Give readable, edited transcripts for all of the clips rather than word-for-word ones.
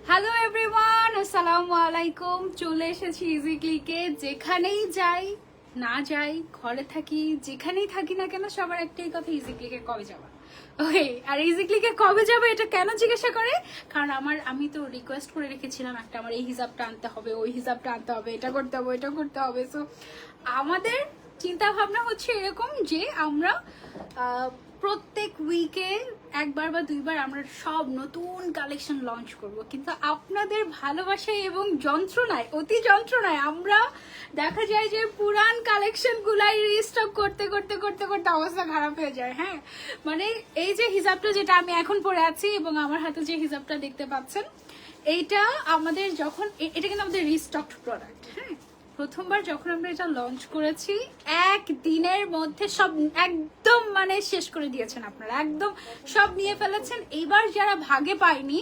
Hello everyone, আসসালামু আলাইকুম। চলে এসেছি ইজি ক্লিকে। যেখানেই যাই না যাই, ঘরে থাকি, যেখানেই থাকি না কেন, সবার একটাই কথা, ইজি ক্লিকে কবে যাবা। ওকে, আর ইজি ক্লিকে কবে যাবে এটা কেন জিজ্ঞাসা করে, কারণ আমি তো রিকোয়েস্ট করে রেখেছিলাম একটা, আমার এই হিসাবটা আনতে হবে, ওই হিসাবটা আনতে হবে, এটা করতে হবে, এটা করতে হবে। সো আমাদের চিন্তা ভাবনা হচ্ছে এরকম যে আমরা প্রত্যেক উইকে একবার বা দুইবার আমরা সব নতুন কালেকশন লঞ্চ করব, কিন্তু আপনাদের ভালোবাসায় এবং যন্ত্রণায়, অতি যন্ত্রণায় আমরা দেখা যায় যে পুরান কালেকশন গুলাই রিস্টক করতে করতে করতে করতে অবস্থা খারাপ হয়ে যায়। হ্যাঁ, মানে এই যে হিসাবটা যেটা আমি এখন পরে আছি এবং আমার হাতে যে হিসাবটা দেখতে পাচ্ছেন, এইটা আমাদের যখন এটা কিন্তু আমাদের রিস্টকড প্রোডাক্ট। হ্যাঁ, প্রথমবার যখন আমরা এটা লঞ্চ করেছি একদিনের মধ্যে সব একদম মানে শেষ করে দিয়েছেন আপনারা, একদম সব নিয়ে ফেলেছেন। এইবার যারা ভাগে পায়নি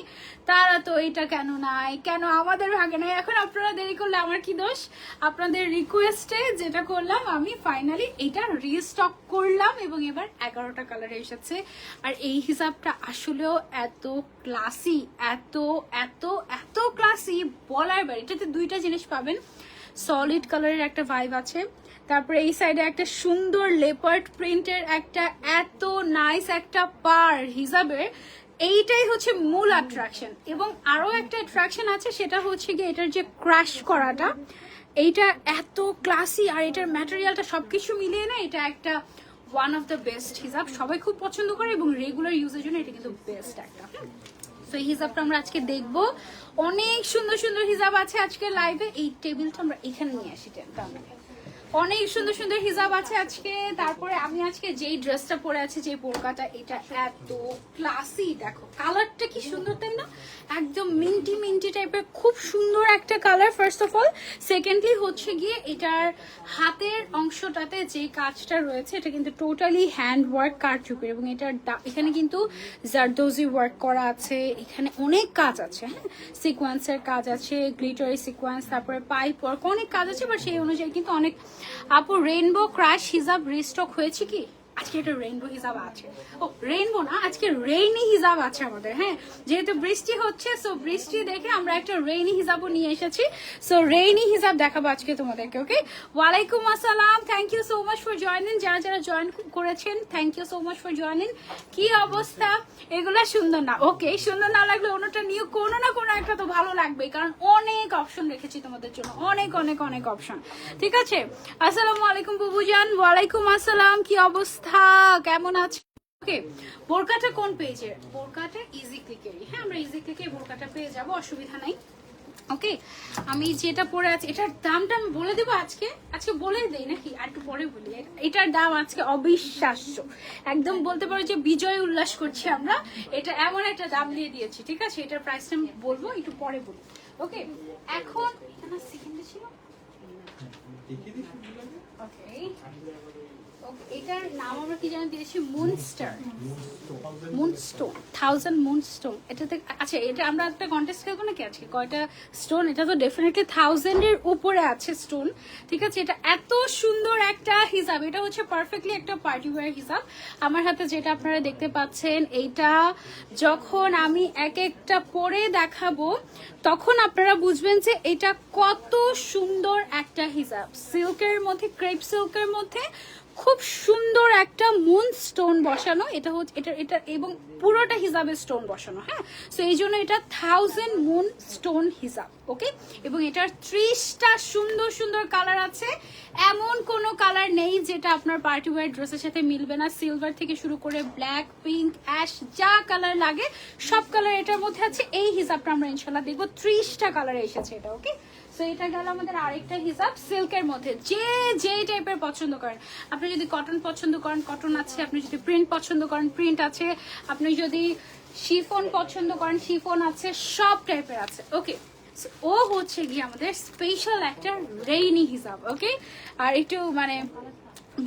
তারা তো এটা কেন নাই, কেন আমাদের ভাগে নাই, এখন আপনারা দেরি করলে আমার কি দোষ? আপনাদের রিকোয়েস্টে যেটা করলাম, আমি ফাইনালি এটা রিস্টক করলাম এবং এবার 11টা কালারে এসেছে। আর এই হিসাবটা আসলেও এত ক্লাসি, এত এত এত ক্লাসি বলার বাইরে। এটাতে দুইটা জিনিস পাবেন, সলিড কালারের একটা ভাইব আছে, তারপরে এই সাইডে একটা সুন্দর লেপার্ড প্রিন্টের একটা এত নাইস একটা পার হিসাবের, এইটাই হচ্ছে মূল অ্যাট্রাকশন। এবং আরো একটা অ্যাট্রাকশন আছে, সেটা হচ্ছে গিয়ে এটার যে ক্রাশ করাটা, এইটা এত ক্লাসি আর এটার ম্যাটেরিয়ালটা সবকিছু মিলিয়ে না এটা একটা ওয়ান অফ দ্য বেস্ট হিসাব, সবাই খুব পছন্দ করে এবং রেগুলার ইউজের জন্য এটা কিন্তু বেস্ট একটা। তো এই হিসাবটা আমরা আজকে দেখবো, অনেক সুন্দর সুন্দর হিসাব আছে আজকে লাইভে। এই টেবিলটা আমরা এখানে নিয়ে আসি, অনেক সুন্দর সুন্দর হিসাব আছে আজকে। তারপরে আমি আজকে যেই ড্রেসটা পরে আছি, যে বোরকাটা, এটা এত ক্লাসি, দেখো কালারটা কি সুন্দর, তাই না? একদম মিন্টি মিন্টি টাইপের, খুব সুন্দর একটা colour first of all. Secondly হচ্ছে গিয়ে এটার হাতের অংশটাতে যে কাজটা রয়েছে, এটা কিন্তু টোটালি হ্যান্ড ওয়ার্ক কারচুপির, এবং এটার এখানে কিন্তু জারদোজি ওয়ার্ক করা আছে, এখানে অনেক কাজ আছে। হ্যাঁ, সিকোয়েন্সের কাজ আছে, গ্লিটারি সিকোয়েন্স, তারপরে পাইপ ওয়ার্ক, অনেক কাজ আছে। বা সেই অনুযায়ী কিন্তু অনেক আপু রেইনবো ক্রাশ হিজাব রিস্টক হয়েছে কি? আজকে একটা রেইনবো হিসাব আছে। ও রেইনবো না, আজকে রেইনি হিসাব আছে আমাদের। হ্যাঁ, যেহেতু বৃষ্টি হচ্ছে, সো বৃষ্টি দেখে আমরা একটা রেইনি হিসাবও নিয়ে এসেছি। সো রেইনি হিসাব দেখাবো আজকে তোমাদেরকে। ওকে, ওয়ালাইকুম আসসালাম, thank you so much for joining. যারা যারা জয়েন করেছেন, thank you so much for joining. কি অবস্থা? এগুলা সুন্দর না? ওকে, সুন্দর না লাগলে অন্যটা নিয়ে কোনো না কোনো একটা তো ভালো লাগবে, কারণ অনেক অপশন রেখেছি তোমাদের জন্য, অনেক অনেক অনেক অপশন। ঠিক আছে, আসসালামু আলাইকুম বুবুজান। ওয়ালাইকুম আসসালাম, কি অবস্থা, কেমন আছে? ওকে, বোরকাটা কোন পেজে? বোরকাটা ইজি ক্লিকেরই। হ্যাঁ, আমরা ইজি ক্লিকে বোরকাটা পেয়ে যাব, অসুবিধা নাই। ওকে, আমি যেটা পরে আছি এটার দামটা আমি বলে দেবো আজকে। আজকে বলে দেই নাকি আর একটু পরে বলি? এটার দাম আজকে অবিশ্বাস্য, একদম বলতে পারো যে বিজয় উল্লাস করছি আমরা। এটা এমন একটা দাম দিয়ে দিয়েছি, ঠিক আছে? এটার প্রাইসটা আমি বলবো একটু পরে বলি। ওকে, এখন এটা সেকেন্ডে ছিল। ওকে, এটার নাম আমরা কি জানি দিয়েছি? Munster, moonstone, 1000 moonstone. এটাতে আচ্ছা, এটা আমরা একটা কন্টেস্ট খেলবো নাকি আজকে? কয়টা স্টোন? এটা তো ডেফিনেটলি 1000 এর উপরে আছে স্টোন। ঠিক আছে, এটা এত সুন্দর একটা হিসাব, এটা হচ্ছে পারফেক্টলি একটা পার্টি ওয়্যার হিসাব। আমার হাতে যেটা আপনারা দেখতে পাচ্ছেন, এইটা যখন আমি এক একটা পরে দেখাবো তখন আপনারা বুঝবেন যে এটা কত সুন্দর একটা হিসাব। সিল্কের মধ্যে, ক্রেপ সিল্কের মধ্যে খুব সুন্দর একটা মুন স্টোন বসানো। এটা হচ্ছে এটা এটা এবং পুরোটা হিসাবে স্টোন বসানো। হ্যাঁ, সো এই জন্য এটা 1000 মুন স্টোন হিসাব। ওকে, এবং এটার 30টা সুন্দর সুন্দর কালার আছে। এমন কোনো কালার নেই যেটা আপনার পার্টি ওয়্যার ড্রেসের সাথে মিলবে না। সিলভার থেকে শুরু করে ব্ল্যাক, পিঙ্ক, অ্যাশ, যা কালার লাগে সব কালার এটার মধ্যে আছে। এই হিসাবটা আমরা ইনশাল্লাহ দেখবো, 30টা কালারে এসেছে এটা। ওকে, সো এটা গেল আমাদের আরেকটা হিসাব সিল্কের মধ্যে। যে টাইপের পছন্দ করেন, আপনি যদি কটন পছন্দ করেন কটন আছে, আপনি যদি প্রিন্ট পছন্দ করেন প্রিন্ট আছে, আপনি যদি শিফন পছন্দ করেন শিফন আছে, সব টাইপের আছে। ওকে, ও হচ্ছে গিয়ে আমাদের স্পেশাল একটা রেইনি হিসাব। ওকে, আর একটু মানে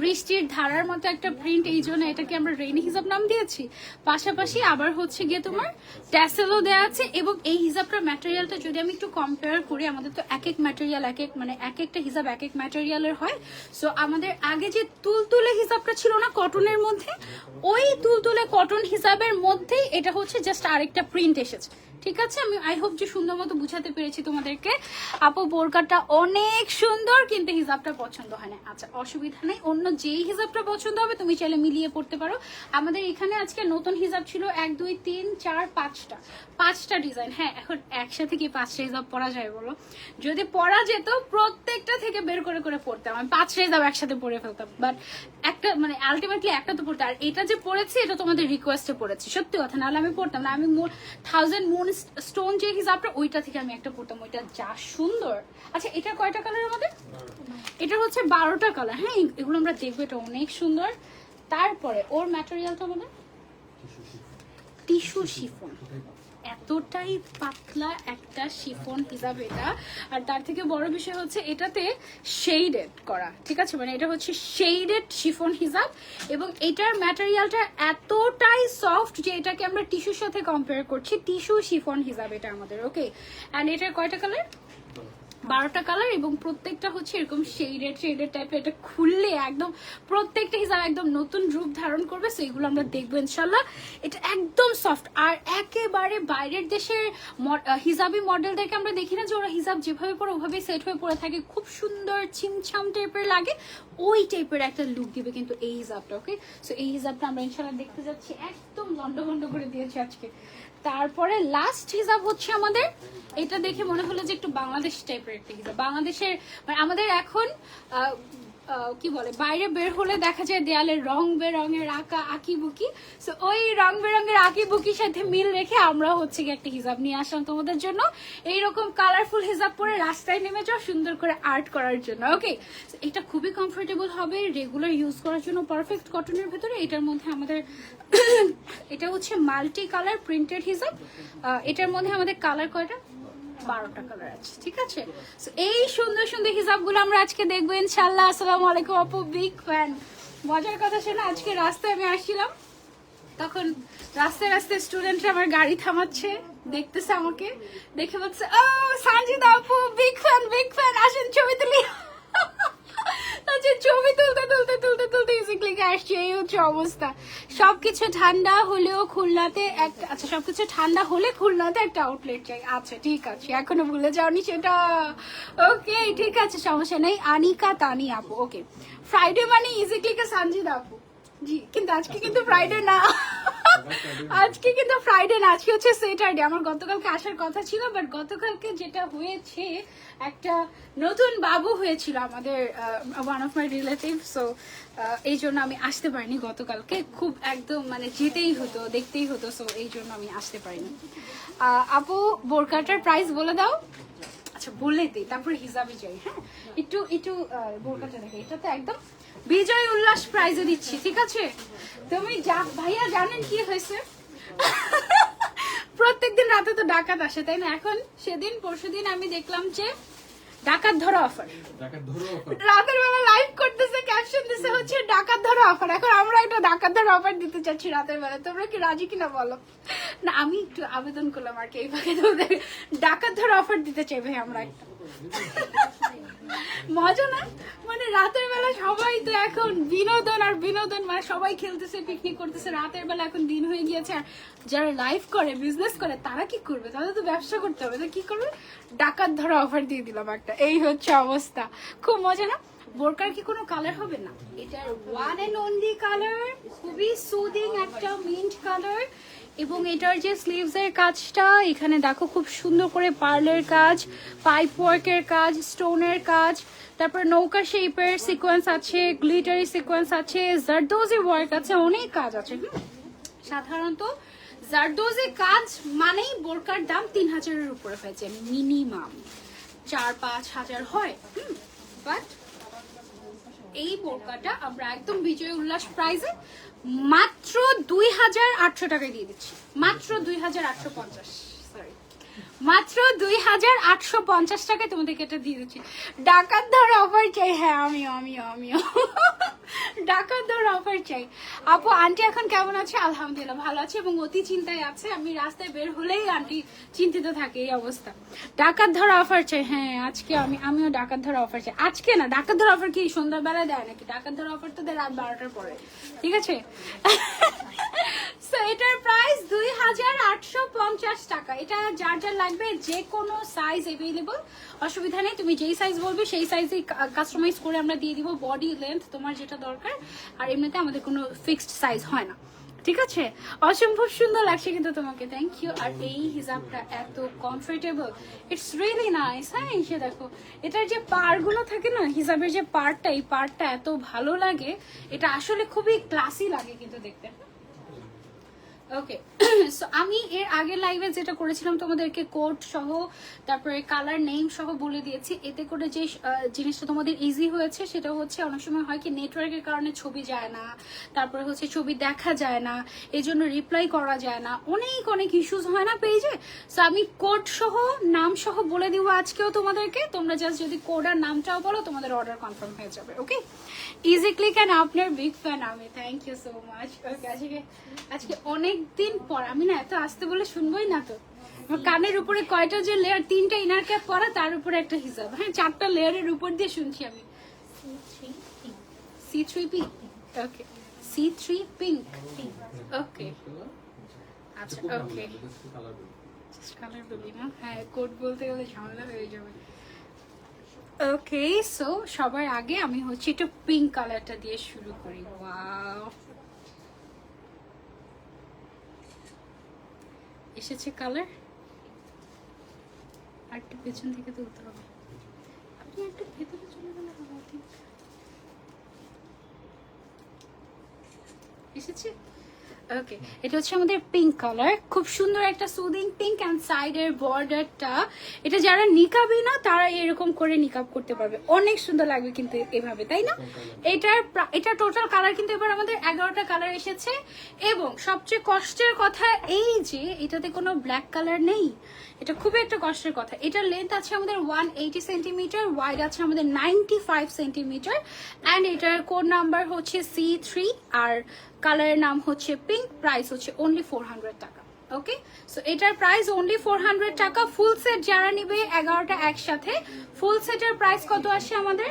বৃষ্টির ধারার মতো একটা প্রিন্ট, এই জন্য এটাকে আমরা রেইনি হিজাব নাম দিয়েছি। পাশাপাশি আবার হচ্ছে গিয়ে তোমার ট্যাসেলও দেওয়া আছে। এবং এই হিজাবটার ম্যাটেরিয়ালটা যদি আমি একটু কম্পেয়ার করি, আমাদের তো এক এক ম্যাটেরিয়াল এক একটা হিজাব এক এক ম্যাটেরিয়ালের হয়। সো আমাদের আগে যে তুলতুলে হিজাবটা ছিল না কটনের মধ্যে, ওই তুলতুলে কটন হিসাবের মধ্যেই এটা হচ্ছে জাস্ট আরেকটা প্রিন্ট এসেছে। ঠিক আছে, আমি আই হোপ যে সুন্দর মতো বুঝাতে পেরেছি তোমাদেরকে। আপু বোরকাটা অনেক সুন্দর, কিন্তু হিজাবটা পছন্দ হয় না। আচ্ছা অসুবিধা নেই, অন্য যেই হিজাবটা পছন্দ হবে তুমি চাইলে মিলিয়ে পড়তে পারো। আমাদের এখানে আজকে নতুন হিজাব ছিল 1 2 3 4 5টা ডিজাইন। হ্যাঁ, এখন একসাথে কি 5টা হিজাব পরা যায় বলো? যদি পরা যেত প্রত্যেকটা থেকে বের করে করে পড়তাম, আমি 5টা হিজাব একসাথে পরে ফেলতাম। বাট একটা মানে আলটিমেটলি একটা তো পড়তে। আর এটা যে পড়েছি এটা তোমাদের রিকোয়েস্টে পড়েছি, সত্যি কথা, নাহলে আমি পড়তাম না। আমি 1000 মুন স্টোন যে হিসাবটা, ওইটা থেকে আমি একটা পড়তাম, ওইটা যা সুন্দর। আচ্ছা এটা কয়টা কালার আমাদের? এটা হচ্ছে 12টা কালার। হ্যাঁ, এগুলো আমরা দেখবো, এটা অনেক সুন্দর। তারপরে ওর ম্যাটেরিয়ালটা আমাদের টিস্যু শিফন, এতটাই পাতলা একটা শিফন হিসাব এটা। আর তার থেকে বড় বিষয় হচ্ছে এটাতে শেডেড করা, ঠিক আছে, মানে এটা হচ্ছে শেডেড শিফন হিসাব। এবং এটার ম্যাটেরিয়ালটা এতটাই সফট যে এটাকে আমরা টিস্যুর সাথে কম্পেয়ার করছি। টিস্যু শিফন হিসাব এটা আমাদের। ওকে, অ্যান্ড এটার কয়টা কালার? 12টা কালার। এবং প্রত্যেকটা হচ্ছে এরকম শেডেড টাইপের। এটা খুললে একদম প্রত্যেকটা হিসাব একদম নতুন রূপ ধারণ করবে। সো এগুলো আমরা দেখবো ইনশাল্লাহ। এটা একদম সফট, আর একেবারে বাইরের দেশের হিজাবি মডেলদেরকে আমরা দেখি না যে ওরা হিজাব যেভাবে পরে ওভাবে সেট হয়ে পড়ে থাকে, খুব সুন্দর ছিমছাম টাইপের লাগে, ওই টাইপের একটা লুক দিবে কিন্তু এই হিজাবটা। ওকে, সো এই হিজাবটা আমরা ইনশাল্লাহ দেখতে যাচ্ছি, একদম লন্ডভন্ড করে দিয়েছি আজকে। তারপরে লাস্ট হিসাব হচ্ছে আমাদের, এটা দেখে মনে হলো যে একটু বাংলাদেশ টাইপের একটা হিসাব। বাংলাদেশের মানে আমাদের এখন কি বলে, বাইরে বের হলে দেখা যায় দেয়ালে রং বেরঙের আঁকি বুকি। সো ওই রং বেরঙের আঁকি বুকির সাথে মিল রেখে আমরা হচ্ছে কি একটা হিসাব নিয়ে আসলাম তোমাদের জন্য। এইরকম কালারফুল হিসাব পরে রাস্তায় নেমে যাও সুন্দর করে আর্ট করার জন্য। ওকে, এটা খুবই কমফোর্টেবল হবে, রেগুলার ইউজ করার জন্য পারফেক্ট কটনের ভেতরে। এটার মধ্যে আমাদের এটা হচ্ছে মাল্টি কালার প্রিন্টেড হিসাব। এটার মধ্যে আমাদের কালার কয়টা? 12টা কালার আছে। ঠিক আছে, এই সুন্দর সুন্দর হিসাবগুলো আমরা আজকে দেখবো ইনশাল্লাহ। আসসালামু আলাইকুম আপু, বিগ ফ্যান। মজার কথা শোনা, আজকে রাস্তায় আমি আসছিলাম, তখন রাস্তায় রাস্তায় স্টুডেন্টরা আমার গাড়ি থামাচ্ছে, দেখতেছে আমাকে, দেখে বলছে ও সানজিদা আপু, বিগ ফ্যান, আসেন ছবি তুলি। ছবি তুলতে ইজিক্লিকে আসছে। এই হচ্ছে অবস্থা। সবকিছু ঠান্ডা হলেও খুলনাতে আচ্ছা সবকিছু ঠান্ডা হলে খুলনাতে একটা আউটলেট চাই। আচ্ছা ঠিক আছে, এখনো ভুলে যাওনি সেটা। ওকে ঠিক আছে, সমস্যা নেই। আনিকা তানি আপু, ওকে। ফ্রাইডে মানে ইজিক্লিকে সানজিদা আপু, জি, কিন্তু আজকে কিন্তু ফ্রাইডে না। আজকে কিন্তু ফ্রাইডে না, আজকে হচ্ছে স্যাটারডে। আমার গতকালকে আসার কথা ছিল, বাট গতকালকে যেটা হয়েছে, একটা নতুন বাবু হয়েছিল আমাদের one of my relative. So এই জন্য আমি আসতে পারিনি গতকালকে। খুব একদম মানে যেতেই হতো, দেখতেই হতো। সো এই জন্য আমি আসতে পারিনি। আপু বোরকাটার প্রাইস বলে দাও। আচ্ছা বলে দিই, তারপরে হিসাবে যাই। হ্যাঁ, একটু বোরকাটা দেখে, এটা তো একদম বিজয় উল্লাস প্রাইজে দিচ্ছি। ঠিক আছে, তুমি ভাইয়া জানেন কি হয়েছে? প্রত্যেকদিন রাতে তো ডাকাত আসে, তাই না? এখন সেদিন পরশুদিন আমি দেখলাম যে ডাকাত ধরা অফার, রাতের বেলা লাইভ করতেছে, ক্যাপশন দিছে হচ্ছে ডাকাত ধরা অফার। এখন আমরা একটা ডাকাত ধরা অফার দিতে চাচ্ছি রাতের বেলা, তোমরা কি রাজি কিনা বলো? না আমি একটু আবেদন করলাম আর কি, এইভাবে তোমাদের ডাকাত ধরা অফার দিতে চাই ভাই আমরা একটা। মজা না? মানে রাতের বেলা সবাই তো এখন বিনোদন আর বিনোদন, মানে সবাই খেলতেছে, পিকনিক করতেছে রাতের বেলা। এখন দিন হয়ে গিয়েছে, আর যারা লাইভ করে, বিজনেস করে, তারা কি করবে? তাদের তো ব্যবসা করতে হবে, তো কি করবে? ডাকাত ধরা অফার দিয়ে দিলাম একটা। এই হচ্ছে অবস্থা, খুব মজা না? বোরকার কি কোনো কালার হবে না? এটার ওয়ান এন্ড অনলি কালার, খুবই সুদিং একটা মিন্ট কালার। এবং এটার যে স্লিভস এর কাজটা, এখানে দেখো খুব সুন্দর করে পার্লের কাজ, পাইপ ওয়ার্কের কাজ, স্টোনের কাজ, তারপর নৌকা শেপের সিকোয়েন্স আছে, গ্লিটারি সিকোয়েন্স আছে, জারদোজি ওয়ার্ক আছে, অনেক কাজ আছে। সাধারণত জারদোজি কাজ মানেই বোরকার দাম 3000-এর উপরে হয়েছে, মিনিমাম 4-5 হাজার হয়। বাট এই বোরকাটা আমরা একদম বিজয় উল্লাস প্রাইসে মাত্র 2800 টাকায় দিয়ে দিচ্ছি, মাত্র 2850। সরি, মাত্র 2850 টাকায় তোমাদেরকে এটা দিয়ে দিচ্ছি। ডাকাত ধর অফার চাই। হ্যাঁ আমিও ডাকাত ধর অফার চাই। আপু আন্টি এখন কেমন আছে? আলহামদুলিল্লাহ ভালো আছে এবং অতি চিন্তায় আছে। আমি রাস্তায় বের হলেই আন্টি চিন্তিত থাকে, এই অবস্থা। ডাকাত ধর অফার চাই। হ্যাঁ আজকে আমিও ডাকাত ধর অফার চাই। আজকে না, ডাকাত ধর অফার কি সন্ধ্যাবেলায় দেয় নাকি? ডাকাত ধর অফার তো দেয় রাত 12টার পরে, ঠিক আছে? সো এটার প্রাইস 2850 টাকা। এটা যার যার লাগবে যে কোনো সাইজ অ্যাভেলেবল, অসুবিধা নেই। তুমি যেই সাইজ বলবে সেই সাইজেই কাস্টমাইজ করে আমরা দিয়ে দিব, বডি লেন্থ তোমার যেটা দরকার। আর এমনিতে আমাদের কোনো ফিক্সড সাইজ হয় না, ঠিক আছে? অসম্ভব সুন্দর লাগছে কিন্তু তোমাকে, থ্যাংক ইউ। আর এই হিজাবটা এত কমফোর্টেবল, ইটস রিয়েলি নাইস। হ্যাঁ এসে দেখো, এটার যে পাড়গুলো থাকে না, হিজাবের যে পার্টটা, এই পার্টটা এত ভালো লাগে। এটা আসলে খুবই ক্লাসি লাগে কিন্তু দেখতে। ওকে, সো আমি এর আগের লাইভে যেটা করেছিলাম তোমাদেরকে কোড সহ তারপরে কালার নেম সহ বলে দিয়েছি। এতে করে যে জিনিসটা তোমাদের ইজি হয়েছে সেটা হচ্ছে, অনেক সময় হয় কি নেটওয়ার্কের কারণে ছবি যায় না, তারপরে হচ্ছে ছবি দেখা যায় না, এই জন্য রিপ্লাই করা যায় না, অনেক ইস্যুস হয় না পেজে। সো আমি কোড সহ নাম সহ বলে দিব আজকেও তোমাদেরকে। তোমরা জাস্ট যদি কোড আর নামটাও বলো, তোমাদের অর্ডার কনফার্ম হয়ে যাবে। ওকে, ইজি ক্লিক অ্যান্ড আপনার বিগ ফ্যান আমি, থ্যাংক ইউ সো মাচ। ওকে, আজকে অনেকদিন পর, আমি না এত আসতে বলে শুনবোই না তো। আমার কানের উপরে কয়টা যে লেয়ার, 3টা ইনার ক্যাপ পরা, তার উপরে একটা হিসাব। হ্যাঁ 4টা লেয়ারের উপর দিয়ে শুনছি আমি। C3 পিঙ্ক, ওকে C3 পিঙ্ক, ওকে আচ্ছা ওকে। কালার বলি না, হ্যাঁ কোড বলতে গেলে ঝামেলা হয়ে যাবে। ওকে, সো সবার আগে আমি হচ্ছে একটু পিঙ্ক কালারটা দিয়ে শুরু করি। ওয়াও, এসেছে কালার। আর একটু পেছন থেকে তুলতে হবে, আপনি একটু ভেতরে চলে গেলে হবে। ঠিক এসেছে, ওকে। এটা হচ্ছে আমাদের পিঙ্ক কালার, খুব সুন্দর একটা সুদিং পিঙ্ক। অ্যান্ড সাইডের বর্ডারটা, এটা যারা নিকাবি না তারা এরকম করে নিকাব করতে পারবে, অনেক সুন্দর লাগবে কিন্তু এভাবে, তাই না? এটা টোটাল কালার কিন্তু এবার আমাদের 11টা কালার এসেছে। এবং সবচেয়ে কষ্টের কথা এই যে এটাতে কোনো ব্ল্যাক কালার নেই, এটা খুবই একটা কষ্টের কথা। এটার লেন্থ আছে আমাদের 180 সেন্টিমিটার, ওয়াইড আছে আমাদের 95 সেন্টিমিটার। অ্যান্ড এটার কোড নাম্বার হচ্ছে C3 আর কালারের নাম হচ্ছে পিঙ্ক। প্রাইস হচ্ছে অনলি 400 টাকা। ওকে, সো এটার প্রাইস অনলি 400 টাকা। ফুল সেট যারা নিবে 11টা একসাথে, ফুল সেটের প্রাইস কত আসে আমাদের?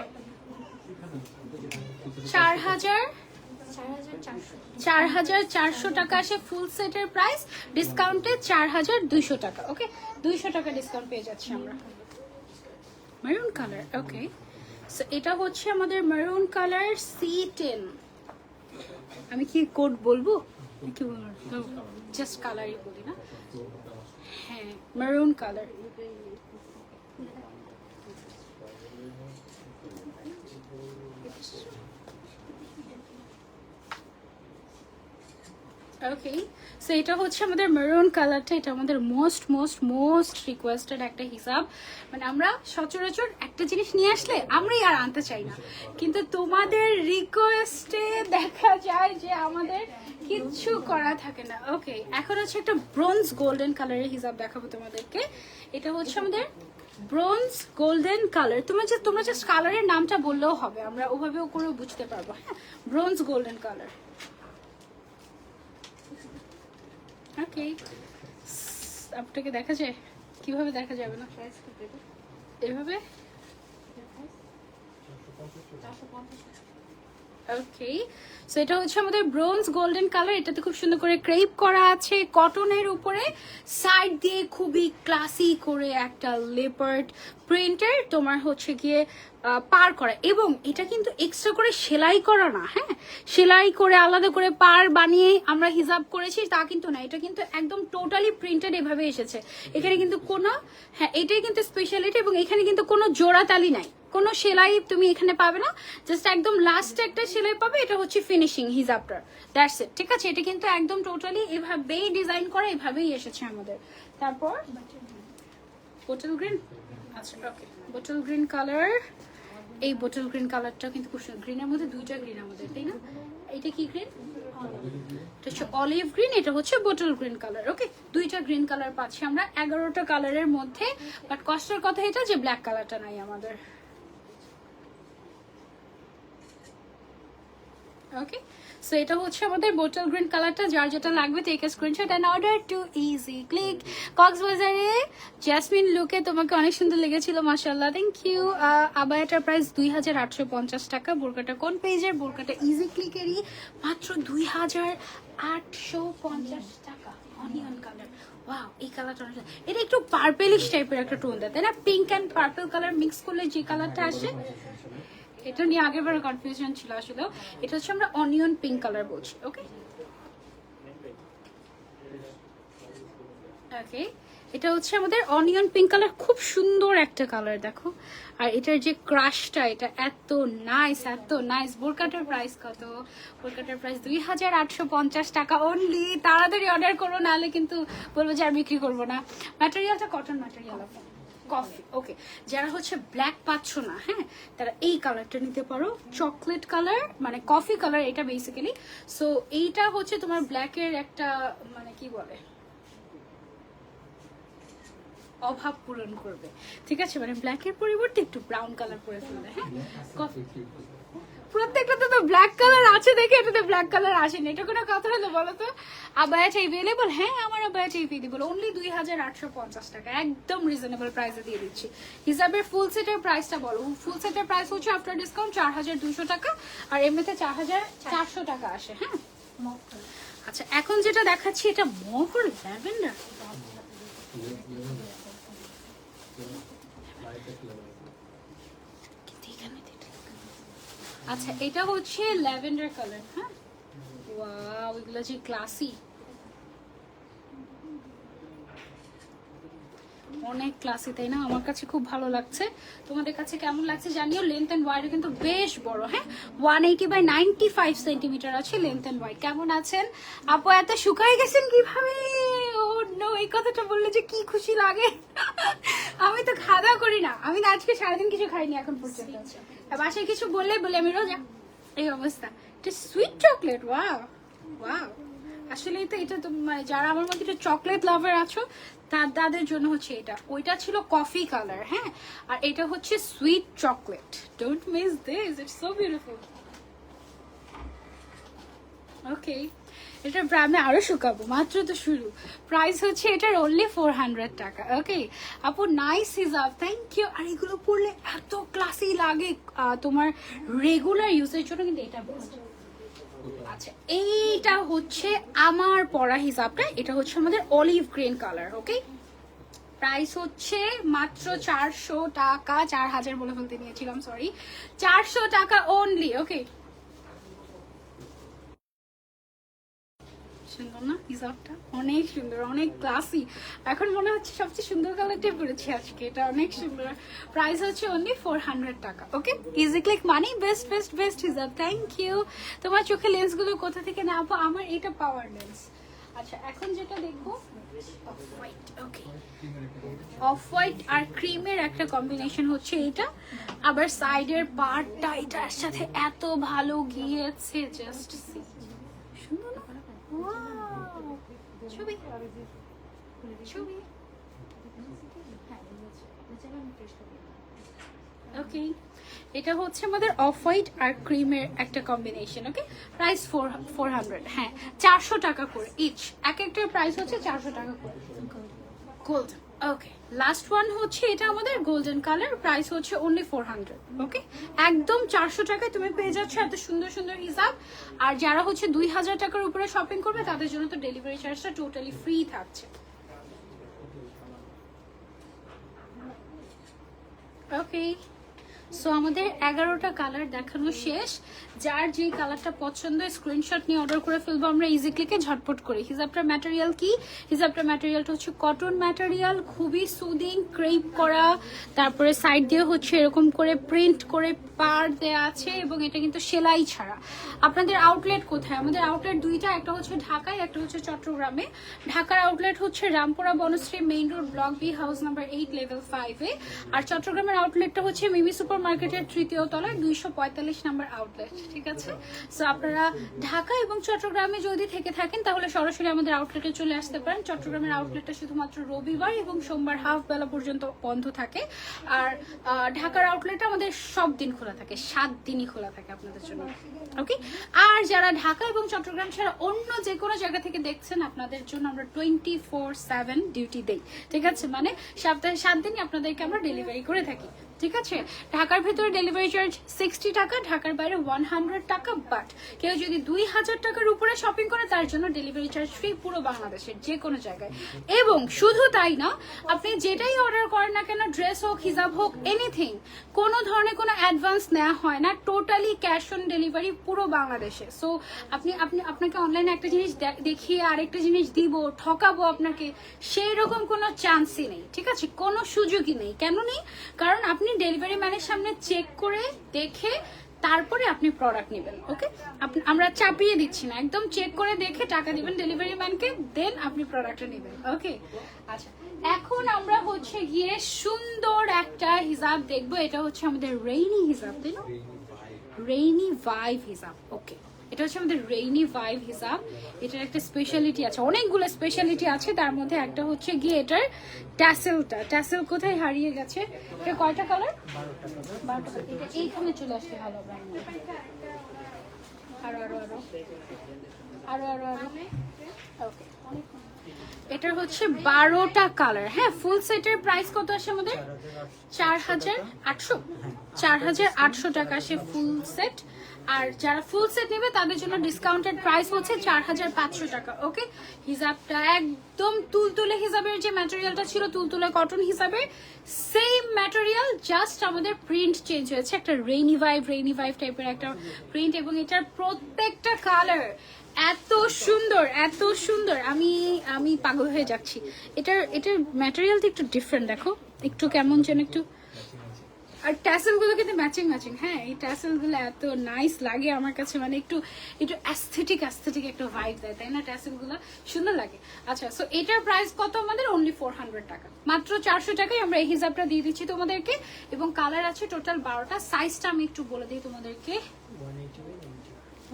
4400 টাকা আসে ফুল সেটের প্রাইস। ডিসকাউন্টে 4200 টাকা। ওকে, 200 টাকা ডিসকাউন্ট পেয়ে যাচ্ছি আমরা। মেরুন কালার, ওকে, সো এটা হচ্ছে আমাদের মেরুন কালার C10। আমি কি কোড বলবো, কি বলবো, জাস্ট কালারই বলি না। হ্যাঁ মেরুন কালার, ওকে। সো এটা হচ্ছে আমাদের মেরুন কালারটা, এটা আমাদের মোস্ট রিকোয়েস্টেড একটা হিসাব। মানে আমরা সচরাচর একটা জিনিস নিয়ে আসলে আমরাই আর আনতে চাই না, কিন্তু তোমাদের রিকোয়েস্টে দেখা যায় যে আমাদের কিচ্ছু করা থাকে না। ওকে, এখন হচ্ছে একটা ব্রোঞ্জ গোল্ডেন কালারের হিসাব দেখাবো তোমাদেরকে। এটা হচ্ছে আমাদের ব্রোঞ্জ গোল্ডেন কালার। তোমরা জাস্ট কালারের নামটা বললেও হবে, আমরা ওভাবেও করে বুঝতে পারবো। হ্যাঁ, ব্রোঞ্জ গোল্ডেন কালার। ওকে, আপনাকে দেখা যায়, কিভাবে দেখা যাবে না? এভাবে, ওকে। সো এটা হচ্ছে আমাদের ব্রোঞ্জ গোল্ডেন কালার। এটাতে খুব সুন্দর করে ক্রেপ করা আছে কটনের উপরে, সাইড দিয়ে খুবই ক্লাসি করে একটা লেপার্ড প্রিন্টের তোমার হচ্ছে গিয়ে পার করা। এবং এটা কিন্তু এক্সট্রা করে সেলাই করা না, হ্যাঁ সেলাই করে আলাদা করে পার বানিয়ে আমরা হিজাব করেছি তা কিন্তু না, এটা কিন্তু একদম টোটালি প্রিন্টেড এভাবে এসেছে। এখানে কিন্তু কোনো, হ্যাঁ এটাই কিন্তু স্পেশালিটি। এবং এখানে কিন্তু কোনো জোড়াতালি নাই, কোনো সেলাই তুমি এখানে পাবে না, জাস্ট একদম লাস্টে একটা সেলাই পাবে। এটা হচ্ছে ফিনিশিং হিজাবটার, দ্যাটস ইট, ঠিক আছে? এটা কিন্তু একদম টোটালি এভাবেই ডিজাইন করা, এভাবেই এসেছে আমাদের। তারপর বোটল গ্রিন, আচ্ছা ওকে, বোটল গ্রিন কালার। এই বোটল গ্রিন কালারটা কিন্তু খুব সুন্দর। গ্রিনের মধ্যে 2টা গ্রিন আমাদের, তাই না? এটা কি গ্রিন? এটা হচ্ছে অলিভ গ্রিন, এটা হচ্ছে বোটল গ্রিন কালার। ওকে, দুইটা গ্রিন কালার পাচ্ছি আমরা 11টা কালারের মধ্যে। বাট কষ্টের কথা এটা যে ব্ল্যাক কালারটা নাই আমাদের। ওকে, সো এটা হচ্ছে আমাদের বোটল গ্রিন কালারটা। যার যেটা লাগবে take a screenshot and order to easy click. কক্সবাজারে জেসমিন লুকে তোমাকে অনেক সুন্দর লেগেছিল, মাশাআল্লাহ, থ্যাংক ইউ। আবায়াটার প্রাইস 2850 টাকা। বোরকাটা কোন পেজের? বোরকাটা ইজি ক্লিকেরই, মাত্র 2850 টাকা। অনিয়ন কালার, ওয়াও, এই কালারটা এটা একটু পার্পেলিশ টাইপের একটা টোন দেয়, তাই না? Pink and purple colour mix করলে যে কালারটা আসে, এটা নিয়ে আগেরবার কনফিউশন ছিল আসলে। এটা হচ্ছে আমরা অনিয়ন পিঙ্ক কালার বলছি। ওকে ওকে, এটা হচ্ছে আমাদের অনিয়ন পিঙ্ক কালার, খুব সুন্দর একটা কালার দেখো। আর এটার যে ক্রাশটা, এটা এত নাইস, এত নাইস। বোরকাটার প্রাইস কত? বোরকাটার প্রাইস 2850 টাকা অনলি। তাড়াতাড়ি অর্ডার করো, নাহলে কিন্তু বলবো যে আর বিক্রি করবো না। ম্যাটেরিয়ালটা কটন ম্যাটেরিয়াল আছে, কফি। ওকে, যারা হচ্ছে ব্ল্যাক পাচ্ছ না, হ্যাঁ, তারা এই কালারটা নিতে পারো, চকলেট কালার, মানে কফি কালার এটা বেসিক্যালি। সো এইটা হচ্ছে তোমার ব্ল্যাকের একটা, মানে কি বলে, অভাব পূরণ করবে, ঠিক আছে? মানে ব্ল্যাকের পরিবর্তে একটু ব্রাউন কালার পরে ফেলবে। হ্যাঁ, কফি, প্রত্যেকটাতে তো ব্ল্যাক কালার আছে দেখে এটাতে ব্ল্যাক কালার আসেনি, এটা কোনো কথা হলো বলো তো? আবায়াটা এভেলেবল, হ্যাঁ আমার আবায়াটা এভেলেবল, অনলি 2850 টাকা, একদম রিজনেবল প্রাইসে দিয়ে দিচ্ছি। হিসাবের ফুল সেটের প্রাইসটা বলো। ফুল সেটের প্রাইস হচ্ছে আফটার ডিসকাউন্ট 4200 টাকা, আর এমনিতে 4400 টাকা আসে। হ্যাঁ, আচ্ছা, এখন যেটা দেখাচ্ছি এটা মভ আর ল্যাভেন্ডার। আচ্ছা, এটা হচ্ছে ল্যাভেন্ডার কালার। হ্যাঁ, ওয়াও, এগুলো যে ক্লাসি, অনেক ক্লাসি, তাই না? আমার কাছে খুব ভালো লাগছে, তোমাদের কাছে কেমন লাগছে জানিও। লেন্থ এন্ড ওয়াইড কিন্তু বেশ বড়, হ্যাঁ, 180 বাই 95 সেন্টিমিটার আছে লেন্থ এন্ড ওয়াইড। কেমন আছেন আপু? এত শুকাই গেছেন কিভাবে? ও নো, এই কথাটা বললে যে কি খুশি লাগে। আমি তো খাওয়া দাওয়া করি না, আমি তো আজকে সারাদিন কিছু খাইনি এখন পর্যন্ত। বাসায় কিছু বললে বলে আমি রোজা, এই অবস্থা। এটা সুইট চকলেট, ওয়াও ওয়াও। আসলে তো এটা তো মানে যারা আমার মধ্যে একটা চকলেট লাভার আছো তাদের জন্য হচ্ছে এটা। ওইটা ছিল কফি কালার, হ্যাঁ, আর এটা হচ্ছে sweet chocolate. Don't miss this, it's so beautiful. Okay, এটা আমি আরো শুকাবো, মাত্র তো শুরু। প্রাইস হচ্ছে এটার অনলি 400 টাকা। ওকে আপু, নাইস হিজাব, থ্যাংক ইউ। আর এগুলো পরলে এত ক্লাসি লাগে, তোমার রেগুলার ইউজের জন্য কিন্তু এটা বেস্ট। আচ্ছা, এইটা হচ্ছে আমার পরা হিসাবটা, এটা হচ্ছে আমাদের অলিভ গ্রিন কালার। ওকে, প্রাইস হচ্ছে মাত্র 400 টাকা, 4000 বলে ফেলতে নিয়েছিলাম, সরি, 400 টাকা অনলি। ওকে, সুন্দর না হিজাবটা? অনেক সুন্দর, অনেক ক্লাসি। এখন মনে হচ্ছে সবচেয়ে সুন্দর কালারটাই পরেছি আজকে, এটা অনেক সুন্দর। প্রাইস হচ্ছে অনলি 400 টাকা। ওকে, ইজি ক্লিক মানি বেস্ট বেস্ট বেস্ট হিজাব, থ্যাংক ইউ। তোমার চোখে লেন্সগুলো কোথা থেকে না আপু? আমার এটা পাওয়ার লেন্স। আচ্ছা, এখন যেটা দেখবো অফ হোয়াইট। ওকে, অফ হোয়াইট আর ক্রিমের একটা কম্বিনেশন হচ্ছে এটা। আবার সাইডের পার্টটা এটার সাথে এত ভালো গিয়েছে, জাস্ট সি, সুন্দর না? ছবি ছবি। ওকে, এটা হচ্ছে আমাদের অফ হোয়াইট আর ক্রিমের একটা কম্বিনেশন। ওকে, প্রাইস 400, হ্যাঁ 400 টাকা করে ইচ, এক একটার প্রাইস হচ্ছে 400 টাকা করে। গোল্ড। ওকে, লাস্ট ওয়ান হচ্ছে এটা আমাদের গোল্ডেন কালার, প্রাইস হচ্ছে অনলি 400। ওকে, একদম 400 টাকায় তুমি পেয়ে যাচ্ছ এত সুন্দর সুন্দর হিসাব। আর যারা হচ্ছে 2000 টাকার উপরে শপিং করবে তাদের জন্য তো ডেলিভারি চার্জটা টোটালি ফ্রি থাকছে। ওকে, সো আমাদের 11টা কালার দেখানো শেষ। যার যে কালারটা পছন্দ স্ক্রিনশট নিয়ে অর্ডার করে ফেলবো আমরা ইজি ক্লিকে, ঝটপট করে। হিজাবটার ম্যাটেরিয়াল কি? হিজাবটার ম্যাটেরিয়ালটা হচ্ছে কটন ম্যাটেরিয়াল, খুবই সুদিং, ক্রেপ করা, তারপরে সাইড দিয়ে হচ্ছে এরকম করে প্রিন্ট করে পার দেওয়া আছে, এবং এটা কিন্তু সেলাই ছাড়া। আপনাদের আউটলেট কোথায়? আমাদের আউটলেট দুইটা, একটা হচ্ছে ঢাকায়, একটা হচ্ছে চট্টগ্রামে। ঢাকার আউটলেট হচ্ছে Rampura Banasree main road, block B, house number 8, level 5 এ। আর চট্টগ্রামের আউটলেটটা হচ্ছে মিমি সুপার মার্কেটের 3য় তলায় 245 নম্বর আউটলেট, ঠিক আছে? সো আপনারা ঢাকা এবং চট্টগ্রামে যদি থেকে থাকেন তাহলে সরাসরি আমাদের আউটলেটে চলে আসতে পারেন। চট্টগ্রামের আউটলেটটা শুধুমাত্র রবিবার এবং সোমবার হাফ বেলা পর্যন্ত বন্ধ থাকে, আর ঢাকার আউটলেটটা আমাদের সব দিন খোলা থাকে, 7 দিনই খোলা থাকে আপনাদের জন্য, ওকে? আর যারা ঢাকা এবং চট্টগ্রাম ছাড়া অন্য যে কোনো জায়গা থেকে দেখছেন, আপনাদের জন্য আমরা 24/7 ডিউটি দেই, ঠিক আছে? মানে সপ্তাহে 7 দিনই আপনাদেরকে আমরা ডেলিভারি করে থাকি, ঠিক আছে? ঢাকার ভেতরে ডেলিভারি চার্জ 60 টাকা, ঢাকার বাইরে 100 টাকা। বাট কেউ যদি 2000 টাকার উপরে শপিং করে তার জন্য ডেলিভারি চার্জ ফ্রি পুরো বাংলাদেশের যে কোনো জায়গায়। এবং শুধু তাই না, আপনি যেটাই অর্ডার করেন না কেন, ড্রেস হোক, হিজাব হোক, এনিথিং, কোনো ধরনের কোনো অ্যাডভান্স নেওয়া হয় না, টোটালি ক্যাশ অন ডেলিভারি পুরো বাংলাদেশে। সো আপনাকে অনলাইনে একটা জিনিস দেখিয়ে আরেকটা জিনিস দিব, ঠকাবো আপনাকে, সেই রকম কোনো চান্সই নেই, ঠিক আছে? কোনো সুযোগই নেই। কেন নেই? কারণ আপনি ডেলিভারি ম্যানের সামনে চেক করে দেখে তারপরে আপনি প্রোডাক্ট নেবেন, ওকে? আমরা চাপিয়ে দিচ্ছি না, একদম চেক করে দেখে টাকা দিবেন ডেলিভারি ম্যানকে, দেন আপনি প্রোডাক্টটা নেবেন, ওকে? আচ্ছা, এখন আমরা হচ্ছে গিয়ে সুন্দর একটা হিজাব দেখবো। এটা হচ্ছে আমাদের রেইনি হিজাব, তাই না? রেইনি ভাইব হিজাব, ওকে? এটা হচ্ছে আমাদের রেইনি ভাইব হিজাব। এটার একটা স্পেশালিটি আছে, অনেকগুলো স্পেশালিটি আছে, তার মধ্যে একটা হচ্ছে গিয়ে এটার ট্যাসেলটা। ট্যাসেল কোথায় হারিয়ে গেছে? এটা কয়টা কালার? 12টা। এটা এইখানে চলে আসতে ভালো হবে। আরো আরো আরো আরো আরো আরো, ওকে। এটার হচ্ছে 12টা কালার। হ্যাঁ, ফুল সেটের প্রাইস কত আসে আমাদের? 4800। 4800 টাকা আসে ফুল সেট। আর যারা ফুল সেট নেবে তাদের জন্য ডিসকাউন্টেড প্রাইস হচ্ছে 4500 টাকা, ওকে? হিজাবটা একদম তুলতুলে হিজাবের যে ম্যাটেরিয়ালটা ছিল, তুলতুলে কটন হিসাবের সেম ম্যাটেরিয়াল, জাস্ট আমাদের প্রিন্ট চেঞ্জ হয়েছে, একটা রেইনি ভাইব টাইপের একটা প্রিন্ট। এবং এটার প্রত্যেকটা কালার এত সুন্দর, এত সুন্দর, আমি পাগল হয়ে যাচ্ছি। এটার ম্যাটেরিয়ালটা একটু ডিফারেন্ট, দেখো একটু কেমন যেন একটু। আর ট্যাসেলগুলো কিন্তু ম্যাচিং। হ্যাঁ, এই ট্যাসেলগুলো এত নাইস লাগে আমার কাছে, মানে একটু অ্যাস্থেটিক একটা ভাইব দেয়, তাই না? ট্যাসেলগুলো সুন্দর লাগে। আচ্ছা, সো এটার প্রাইস কত আমাদের? অনলি 400 টাকা। মাত্র 400 টাকায় আমরা এই হিসাবটা দিয়ে দিচ্ছি তোমাদেরকে। এবং কালার আছে টোটাল 12টা। সাইজটা আমি একটু বলে দিই তোমাদেরকে,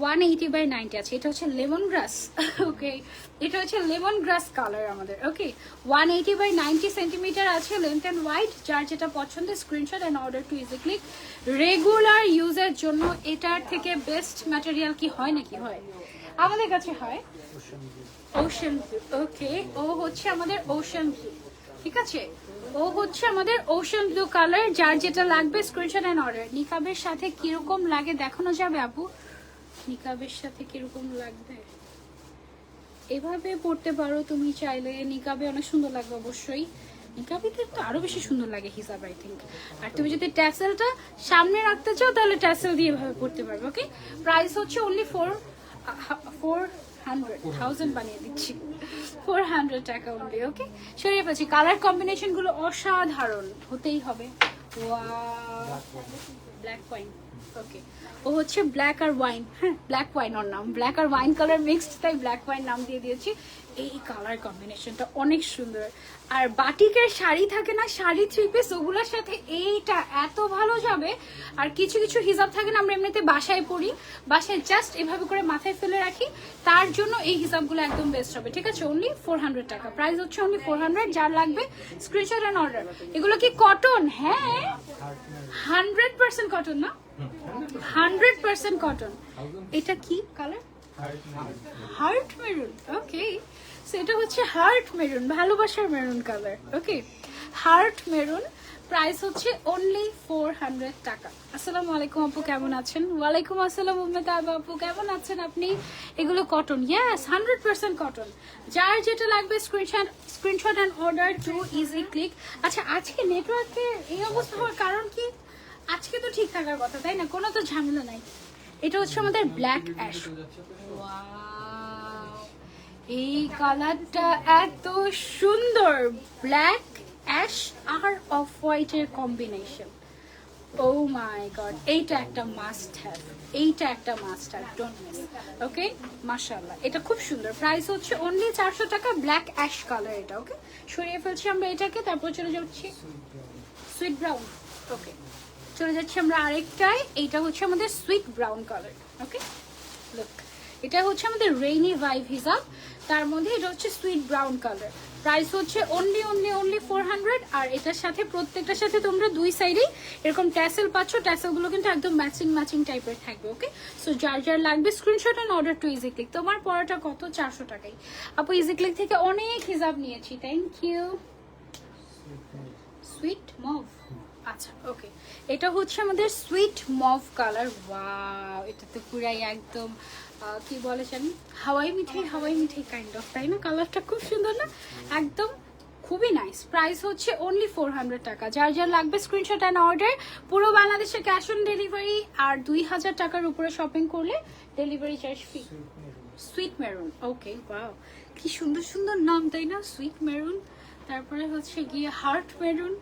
180/90 আছে। এটা হচ্ছে লেমন গ্রাস, ওকে? এটা হচ্ছে লেমন গ্রাস কালার আমাদের, ওকে? 180/90 সেন্টিমিটার আছে লেন্থ এন্ড ওয়াইড। যার যেটা পছন্দ screenshot and order to easy click. Regular ইউজের জন্য এটার থেকে বেস্ট ম্যাটেরিয়াল কি হয় নাকি? হয়, আমাদের কাছে হয় ওশান ব্লু, ওকে? ও হচ্ছে আমাদের ওশান ব্লু, ঠিক আছে? ও হচ্ছে আমাদের ওশান ব্লু কালার। যার যেটা লাগবে স্ক্রিনশট এন্ড অর্ডার। নিকাবের সাথে কিরকম লাগে দেখানো যাবে আপু? নিকাবের সাথে কিরকম লাগবে? এভাবে পড়তে পারো তুমি চাইলে, নিকাবে অনেক সুন্দর লাগবে অবশ্যই। নিকাবিতে তো আরো বেশি সুন্দর লাগে হিসাব, আই থিঙ্ক। আর তুমি যদি ট্যাসেলটা সামনে রাখতে চাও তাহলে ট্যাসেল দিয়ে এভাবে পড়তে পারবে, ওকে? প্রাইস হচ্ছে অনলি 400 বানিয়ে দিচ্ছি, 400 টাকা অনলি, ওকে? সরিয়ে পাচ্ছি। কালার কম্বিনেশন গুলো অসাধারণ, হতেই হবে। ব্ল্যাক ওয়াইন, ওকে? ও হচ্ছে ব্ল্যাক আর ওয়াইন, হ্যাঁ, ব্ল্যাক ওয়াইন ওর নাম, ব্ল্যাক আর ওয়াইন কালার মিক্সড, তাই ব্ল্যাক ওয়াইন নাম দিয়ে দিয়েছি। এই কালার কম্বিনেশনটা অনেক সুন্দর। আর বাটিকের শাড়ি থাকে না, শাড়ি 3 পিস, ওগুলোর সাথে এইটা এত ভালো যাবে। আর কিছু কিছু হিজাব থাকে না, আমরা এমনিতে বাসায় পরি, বাসায় জাস্ট এভাবে করে মাথায় ফেলে রাখি, তার জন্য এই হিজাবগুলো একদম বেস্ট হবে, ঠিক আছে? অনলি 400 টাকা, প্রাইস হচ্ছে অনলি 400। যার লাগবে স্ক্রিনশট এন্ড অর্ডার। এগুলো কি কটন? হ্যাঁ, 100% কটন, না 100% কটন। এটা কি কালার? Heart maroon, okay? সেটা হচ্ছে হার্ট মেরুন, ভালোবাসার maroon colour, okay? Heart maroon. Price হচ্ছে অনলি 400 টাকা। আসসালামু আলাইকুম আপু, কেমন আছেন? ওয়ালাইকুম আসসালাম আপু, কেমন আছেন আপনি? এগুলো কটন, ইয়েস, 100% কটন। যার যেটা লাগবে screenshot and order to easy click. আচ্ছা, আজকে নেটওয়ার্কের এই অবস্থা হওয়ার কারণ কি? আজকে তো ঠিক থাকার কথা, তাই না? কোনো তো ঝামেলা নাই। এটা হচ্ছে আমাদের ব্ল্যাক অ্যাশ। এই কালারটা এত সুন্দর, ব্ল্যাক অ্যাশ আর অফ হোয়াইটের কম্বিনেশন। ও মাই গড, এইটা একটা মাস্ট হ্যাভ, এইটা একটা মাস্ট হ্যাভ, ডোন্ট মিস, ওকে? মাশাআল্লাহ, এটা খুব সুন্দর। প্রাইস হচ্ছে অনলি 400 টাকা, ব্ল্যাক অ্যাশ কালার এটা, ওকে? সরিয়ে ফেলছি আমরা এটাকে, তারপর চলে যাচ্ছি সুইট ব্রাউন, ওকে? চলে যাচ্ছি আমরা আরেকটায়। এইটা হচ্ছে আমাদের সুইট ব্রাউন কালার। ওকে, লুক, এটা হচ্ছে আমাদের রেইনি ভাইব হিজাব, তার মধ্যে এটা হচ্ছে সুইট ব্রাউন কালার। প্রাইস হচ্ছে অনলি 400। আর এটার সাথে প্রত্যেকটার সাথে তোমরা দুই সাইডেই এরকম ট্যাসেল পাচ্ছ। ট্যাসেলগুলো কিন্তু একদম ম্যাচিং টাইপের থাকবে। ওকে, সো যার লাগবে screenshot and order to easy click. তোমার পড়াটা কত? 400 টাকাই। আপু ইজি ক্লিক থেকে অনেক হিজাব নিয়েছি, থ্যাংক ইউ। সুইট মভ, আচ্ছা ওকে, এটা হচ্ছে আমাদের সুইট মভ কালার। ওয়াও, এটা তো পুরাই একদম কি বলে জানি হাওয়াই মিঠাই কাইন্ড অফ, তাই না? কালারটা খুব সুন্দর না, একদম খুবই নাইস। প্রাইস হচ্ছে অনলি 400 টাকা। যার লাগবে স্ক্রিনশট অ্যান্ড অর্ডার। পুরো বাংলাদেশে ক্যাশ অন ডেলিভারি, আর 2000 টাকার উপরে শপিং করলে delivery charge free. Sweet maroon, okay, wow, কি সুন্দর নাম, তাই না? সুইট মেরুন, তারপরে হচ্ছে গিয়ে হার্ট মেরুন,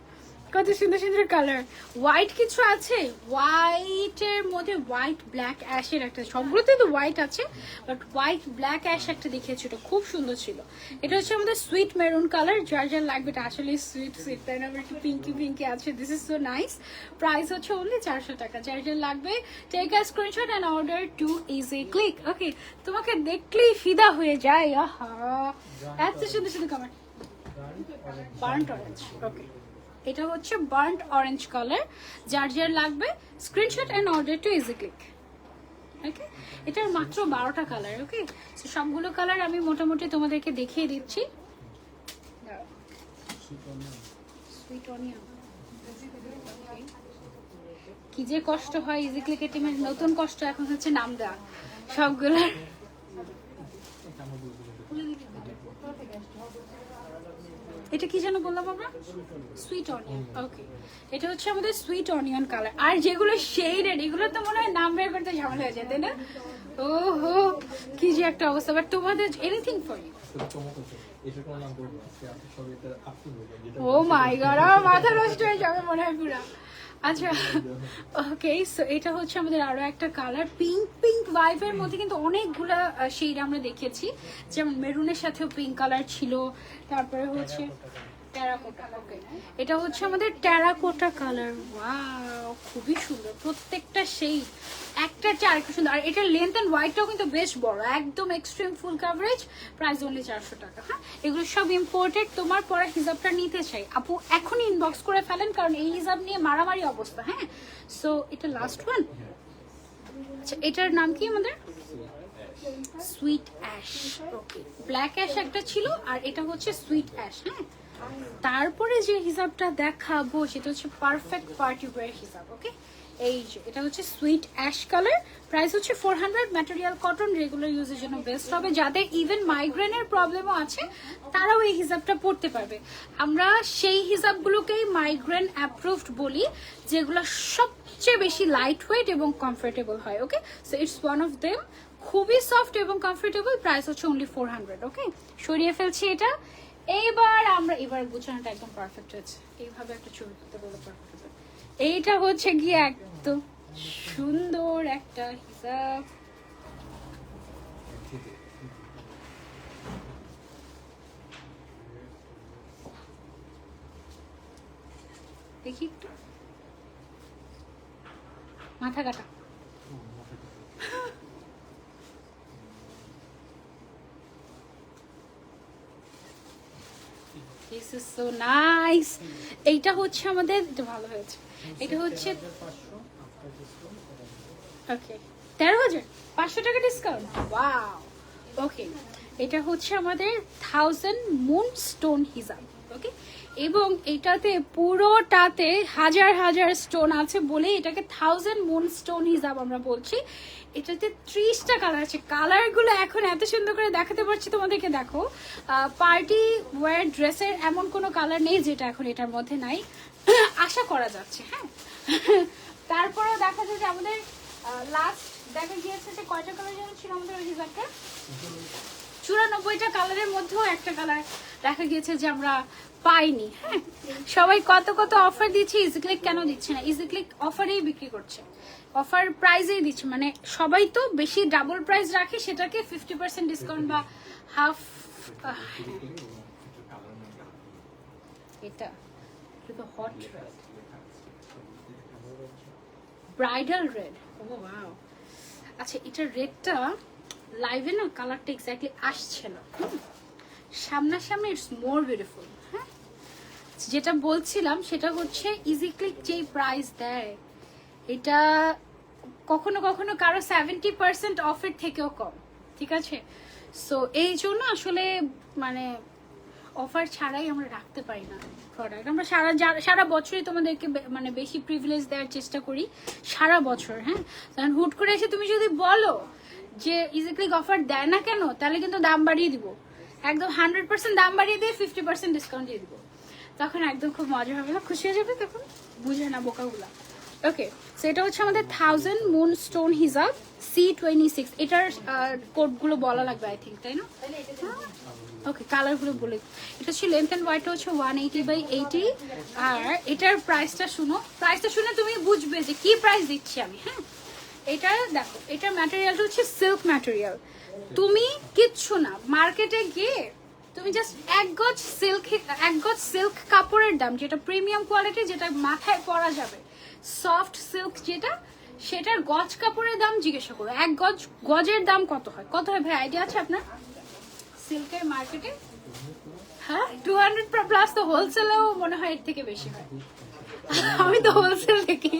কত সুন্দর কালার। হোয়াইট কিছু আছে, হোয়াইটের মধ্যে হোয়াইট ব্ল্যাক অ্যাশের একটা, সবগুলোতে তো হোয়াইট আছে, বাট হোয়াইট ব্ল্যাক অ্যাশ একটা দেখিয়েছি, ওটা খুব সুন্দর ছিল। এটা হচ্ছে আমাদের সুইট মেরুন কালার। যার লাগবে, এটা আসলে সুইট তাই না? একটু পিঙ্কি আছে, this is so nice. Price হচ্ছে অনলি 400 টাকা। যার লাগবে take a screenshot and order to easy click. Okay, তোমাকে দেখলেই ফিদা হয়ে যায়। আহা, এত সুন্দর কালার। বার্ন্ট অরেঞ্জ, ওকে, এটা হচ্ছে বার্ন্ট অরেঞ্জ কালার। যার লাগবে screenshot and order to easy click. Okay, এটার মাত্র 12টা কালার। ওকে, সো সবগুলো কালার আমি মোটামুটি তোমাদেরকে দেখিয়ে দিচ্ছি। সুইট অনিয়ন, কি যে কষ্ট হয় ইজি ক্লিক টিমের, নতুন কষ্ট এখন হচ্ছে নাম দেওয়া সবগুলোর। এটা কি যেন বললাম আমরা? সুইট অনিয়ন, ওকে, এটা হচ্ছে আমাদের সুইট অনিয়ন কালার। আর যেগুলো শেডেড, এগুলো তো মনে হয় নাম বের করতে ঝামেলা হয়ে যায়, তাই না? ওহো, কি যে একটা অবস্থা। বাট তোমাদের anything for you. Oh my god, আমার মাথা নষ্ট হয়ে যাবে মনে হয় পুরা। আচ্ছা, ওকে, সো এটা হচ্ছে আমাদের আরো একটা কালার, পিঙ্ক ভাইবের মধ্যে কিন্তু অনেকগুলা শেড আমরা দেখেছি, যেমন মেরুনের সাথেও পিঙ্ক কালার ছিল, তারপরে হচ্ছে টেরাকোটা। ওকে, এটা হচ্ছে আমাদের টেরাকোটা কালার। ওয়াও, খুবই সুন্দর প্রত্যেকটা শেড, একটা চেয়ে আরেকটা সুন্দর। আর এটার লেন্থ এন্ড ওয়াইডটাও কিন্তু বেশ বড়, একদম extreme full coverage. Price only 400 টাকা। হ্যাঁ, এগুলো সব ইম্পোর্টেড। তোমার পরা হিজাবটা নিতে চাই আপু, এখনই ইনবক্স করে ফেলেন, কারণ এই হিজাব নিয়ে মারামারি অবস্থা। হ্যাঁ, সো এটা লাস্ট ওয়ান। আচ্ছা, এটার নাম কি আমাদের? Sweet ash. Okay, black ash একটা ছিল, আর এটা হচ্ছে সুইট অ্যাশ। হ্যাঁ, তারপরে যে হিসাবটা দেখাবো সেটা হচ্ছে পারফেক্ট পার্টি ওয়্যার হিসাব। ওকে, এই যে এটা হচ্ছে সুইট অ্যাশ কালার। প্রাইস হচ্ছে 400। ম্যাটেরিয়াল কটন, রেগুলার ইউজের জন্য বেস্ট হবে। যাদের ইভেন মাইগ্রেনের প্রবলেমও আছে তারাও এই হিসাবটা পড়তে পারবে। আমরা সেই হিসাবগুলোকেই মাইগ্রেন অ্যাপ্রুভড বলি, যেগুলো সবচেয়ে বেশি লাইট ওয়েট এবং কমফোর্টেবল হয়। Okay, so it's one of them, খুবই সফট এবং কমফোর্টেবল। প্রাইস হচ্ছে অনলি 400। ওকে, সরিয়ে ফেলছি এটা। এবার গুছানোটা একদম পারফেক্ট হয়েছে। এইভাবে একটা ছবি করতে বলে পারফেক্ট হবে। এইটা হচ্ছে গিয়ে একদম সুন্দর একটা হিসাব। দেখি একটু, মাথা কাটা। This is so nice. এইটা হচ্ছে আমাদের, এটা ভালো হয়েছে। এটা হচ্ছে ওকে 13,000 500 টাকা ডিসকাউন্ট। ওয়াও, ওকে, এটা হচ্ছে আমাদের 1000 মুন স্টোন হিজাব। ওকে, এবং এটাতে পুরোটাতে হাজার স্টোন আছে বলে এটাকে 1000 মুন স্টোন হিজাব আমরা বলছি। এটাতে 30টা কালার আছে। কালারগুলো এখন এত সুন্দর করে দেখাতে পারছি তোমাদেরকে। দেখো, পার্টি ওয়্যার ড্রেসের এমন কোনো কালার নেই যেটা এখন এটার মধ্যে নাই, আশা করা যাচ্ছে। হ্যাঁ, তারপরেও দেখা যায় যে আমাদের লাস্ট দেখা গিয়েছে যে কয়টা কালার যেন ছিল আমাদের ওই হিজাবটা, 94টা কালারের মধ্যেও একটা কালার দেখা গিয়েছে যে আমরা পাইনি। হ্যাঁ, সবাই কত অফার দিচ্ছে, ইজি ক্লিক কেন দিচ্ছে না? ইজি ক্লিক অফারেই বিক্রি করছে, অফার প্রাইসেই দিচ্ছে। মানে সবাই তো বেশি ডাবল প্রাইস রাখে, সেটাকে 50% ডিসকাউন্ট বা হাফ। এটা তো হট, ব্রাইডাল রেড, ও ওয়াও। আচ্ছা এটার রেডটা লাইভে না কালারটা এক্স্যাক্টলি আসছে না, সামনাসামনি ইটস মোর বিউটিফুল। হ্যাঁ, যেটা বলছিলাম সেটা হচ্ছে ইজি ক্লিক যেই প্রাইস দেয় এটা কখনো কখনো কারো 70% অফের থেকেও কম, ঠিক আছে? সো এই জন্য আসলে মানে অফার ছাড়াই আমরা রাখতে পারি না প্রোডাক্ট। আমরা সারা বছরই তোমাদেরকে মানে বেশি প্রিভিলেজ দেওয়ার চেষ্টা করি সারা বছর। হ্যাঁ, কারণ হুট করে এসে তুমি যদি বলো যে ইজি ক্লিক অফার দেয় না কেন, তাহলে কিন্তু দাম বাড়িয়ে দিব, একদম 100% দাম বাড়িয়ে দিয়ে 50% ডিসকাউন্ট দিয়ে দিব, তখন একদম খুব মজা হবে না, খুশি হয়ে যাবে, তখন বুঝে না বোকাগুলা। ওকে, সো এটা হচ্ছে আমাদের 1000 মুন স্টোন হিজাব C26। এটার কোডগুলো বলা লাগবে আই থিঙ্ক, তাই না? ওকে, কালারগুলো বলে। এটা হচ্ছে লেন্থ অ্যান্ড ওয়াইড হচ্ছে 180/80। আর এটার প্রাইসটা শুনো, প্রাইসটা শুনে তুমি বুঝবে যে কি প্রাইস দিচ্ছি আমি। হ্যাঁ, এটা দেখো, এটার ম্যাটেরিয়ালটা হচ্ছে সিল্ক ম্যাটেরিয়াল। তুমি কিচ্ছু না, মার্কেটে গিয়ে তুমি জাস্ট এক গজ সিল্ক কাপড়ের দাম, যেটা প্রিমিয়াম কোয়ালিটি, যেটা মাথায় পরা যাবে, সফট সিল্ক যেটা, সেটার গজ কাপড়ের দাম জিজ্ঞাসা করো। এক গজের দাম কত হয় ভাই, আইডিয়া আছে আপনার সিল্কের মার্কেটে? হ্যাঁ, 200+। তো হোলসেলেও মনে হয় এর থেকে বেশি হয়। আমি তো হোলসেল দেখি,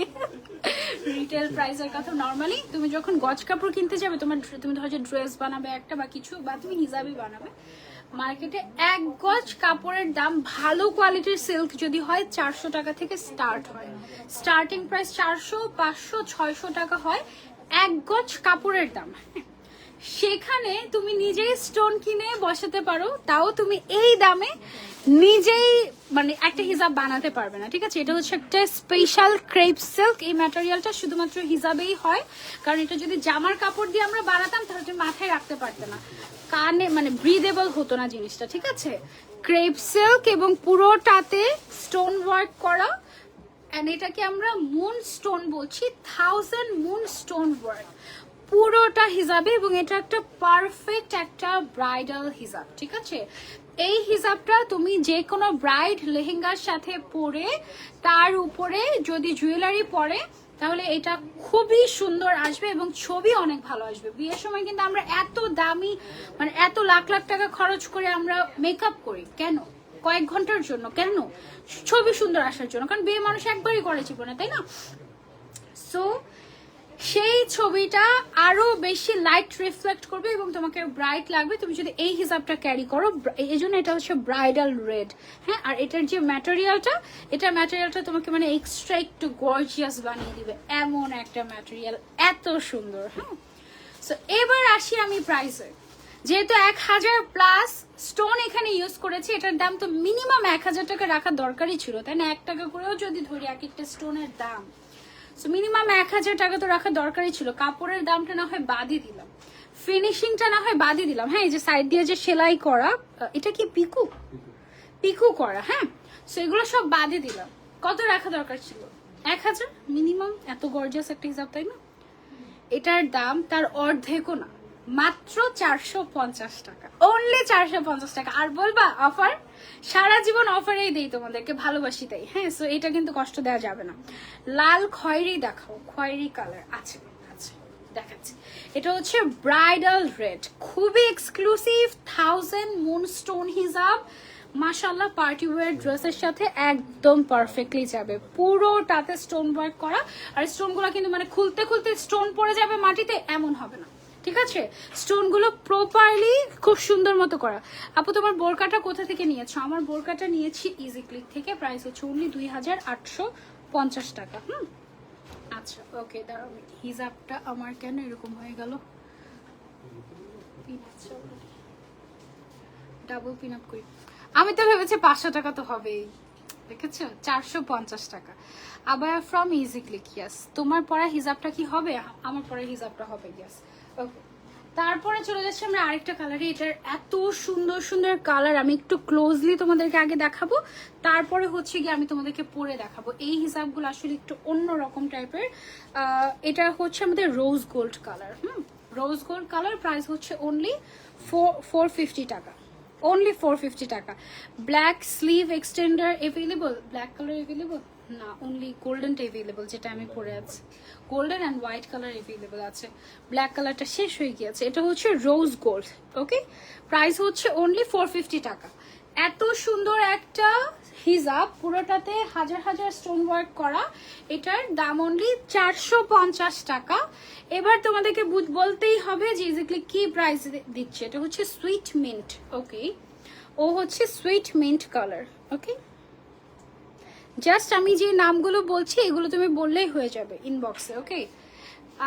রিটেল প্রাইসের কথা। নর্মালি তুমি যখন গজ কাপড় কিনতে যাবে, তুমি ধরো যে ড্রেস বানাবে একটা বা কিছু, বা তুমি হিজাবি বানাবে, মার্কেটে এক গজ কাপড়ের দাম ভালো কোয়ালিটির সিল্ক যদি হয় 400 টাকা থেকে স্টার্ট হয়। স্টার্টিং প্রাইস 400, 500, 600 টাকা হয় এক গজ কাপড়ের দাম। সেখানে তুমি নিজেই স্টোন কিনে বসাতে পারো, তাও তুমি এই দামে নিজেই মানে একটা হিজাব বানাতে পারবে না, ঠিক আছে? এটা হচ্ছে একটা স্পেশাল ক্রেপ সিল্ক। এই ম্যাটেরিয়ালটা শুধুমাত্র হিজাবেই হয়, কারণ এটা যদি জামার কাপড় দিয়ে আমরা বানাতাম তাহলে তুমি মাথায় রাখতে পারতে না, কানে মানে ব্রিদেবল হতো না জিনিসটা, ঠিক আছে? ক্রেপ সিল্ক এবং পুরোটাতে স্টোন ওয়ার্ক করা, এন্ড এটাকে আমরা মুন স্টোন বলছি, 1000 মুন স্টোন ওয়ার্ক পুরোটা হিজাবে। এবং এটা একটা পারফেক্ট একটা ব্রাইডাল হিজাব, ঠিক আছে? এই হিজাবটা তুমি যে কোনো ব্রাইড লেহেঙ্গার সাথে পরে, তার উপরে যদি জুয়েলারি পরে, তাহলে এটা খুবই সুন্দর আসবে এবং ছবি অনেক ভালো আসবে। বিয়ের সময় কিন্তু আমরা এত দামি মানে এত লাখ লাখ টাকা খরচ করে আমরা মেকআপ করি কেন? কয়েক ঘন্টার জন্য, কেন? ছবি সুন্দর আসার জন্য, কারণ বিয়ে মানুষ একবারই করে জীবনে, তাই না? সো সেই ছবিটা আরো বেশি লাইট রিফ্লেক্ট করবে এবং তোমাকে ব্রাইট লাগবে তুমি যদি এই হিসাবটা ক্যারি করো। এই জন্য এটা হচ্ছে ব্রাইডাল রেড। হ্যাঁ, আর এটার যে ম্যাটেরিয়ালটা তোমাকে মানে এক্সট্রা একটু গর্জিয়াস বানিয়ে দিবে, এমন একটা ম্যাটেরিয়াল, এত সুন্দর। হ্যাঁ, সো এবার আসি আমি প্রাইসে। যেহেতু 1000+ স্টোন এখানে ইউজ করেছি, এটার দাম তো মিনিমাম 1000 টাকা রাখার দরকারই ছিল, তাই না? 1 টাকা করেও যদি ধরি এক একটা স্টোনের দাম, মিনিমাম 1000 টাকা তো রাখার দরকারই ছিল। কাপড়ের দামটা না হয় বাদই দিলাম, ফিনিশিংটা না হয় বাদই দিলাম। হ্যাঁ, এই যে সাইড দিয়ে যে সেলাই করা, এটা কি পিকু করা? হ্যাঁ, সো এগুলো সব বাদই দিলাম। কত রাখা দরকার ছিল? 1000 মিনিমাম। এত গর্জিয়াস একটা হিসাব, তাই না? এটার দাম তার অর্ধেকও না, মাত্র 450 টাকা, অনলি 450 টাকা। আর বলবা অফার? সারা জীবন অফারেই দেই তোমাদেরকে, ভালোবাসি তাই। হ্যাঁ, সো এটা কিন্তু কষ্ট দেওয়া যাবে না। লাল খয়েরি দেখাও, খয়েরি কালার আছে, দেখাচ্ছি। এটা হচ্ছে ব্রাইডাল রেড, খুবই এক্সক্লুসিভ 1000 মুন স্টোন হিজাব। মাশাআল্লাহ, পার্টি ওয়্যার ড্রেসের সাথে একদম পারফেক্টলি যাবে। পুরোটাতে স্টোন ওয়ার্ক করা, আর স্টোনগুলো কিন্তু মানে খুলতে খুলতে স্টোন পড়ে যাবে মাটিতে, এমন হবে না, ঠিক আছে? স্টোনগুলো প্রপারলি খুব সুন্দর মতো করা। আপু তোমার বোরকাটা কোথা থেকে নিয়েছো? আমার বোরকাটা নিয়েছি ইজি ক্লিক থেকে, প্রাইস হচ্ছে অনলি 2850 টাকা। আচ্ছা, ওকে, দাঁড়াও, হিজাবটা আমার কেন এরকম হয়ে গেল? ডাবল পিন আপ করি। আমি তো ভেবেছি 500 টাকা তো হবেই, দেখেছো? 450 টাকা। আবার ফ্রম ইজি ক্লিক, ইয়াস। তোমার পরা হিজাবটা কি হবে? আমার পরা হিজাবটা হবে, ইয়াস। ওকে, তারপরে চলে যাচ্ছে আমরা আরেকটা কালারে। এটার এত সুন্দর সুন্দর কালার, আমি একটু ক্লোজলি তোমাদেরকে আগে দেখাবো, তারপরে হচ্ছে গিয়ে আমি তোমাদেরকে পরে দেখাবো। এই হিসাবগুলো আসলে একটু অন্য রকম টাইপের। এটা হচ্ছে আমাদের rose gold colour. Rose gold colour, price হচ্ছে অনলি 450 টাকা, অনলি 450 টাকা। Black sleeve extender available, black colour available. না, অনলি গোল্ডেনটা অ্যাভেলেবল, যেটা আমি পরে আছি। Golden and white colour available আছে, ব্ল্যাক কালারটা শেষ হয়ে গিয়েছে। এটা হচ্ছে রোজ গোল্ড। ওকে, প্রাইস হচ্ছে অনলি 450 টাকা। এত সুন্দর একটা হিজাব, পুরোটাতে হাজার হাজার স্টোন ওয়ার্ক করা, এটার দাম অনলি 450 টাকা। এবার তোমাদেরকে বলতেই হবে যে এক্স্যাক্টলি কি প্রাইস দিচ্ছে। এটা হচ্ছে সুইট মিন্ট। ওকে, ও হচ্ছে সুইট মিন্ট কালার। ওকে, জাস্ট আমি যে নামগুলো বলছি এগুলো তুমি বললেই হয়ে যাবে ইনবক্সে। ওকে,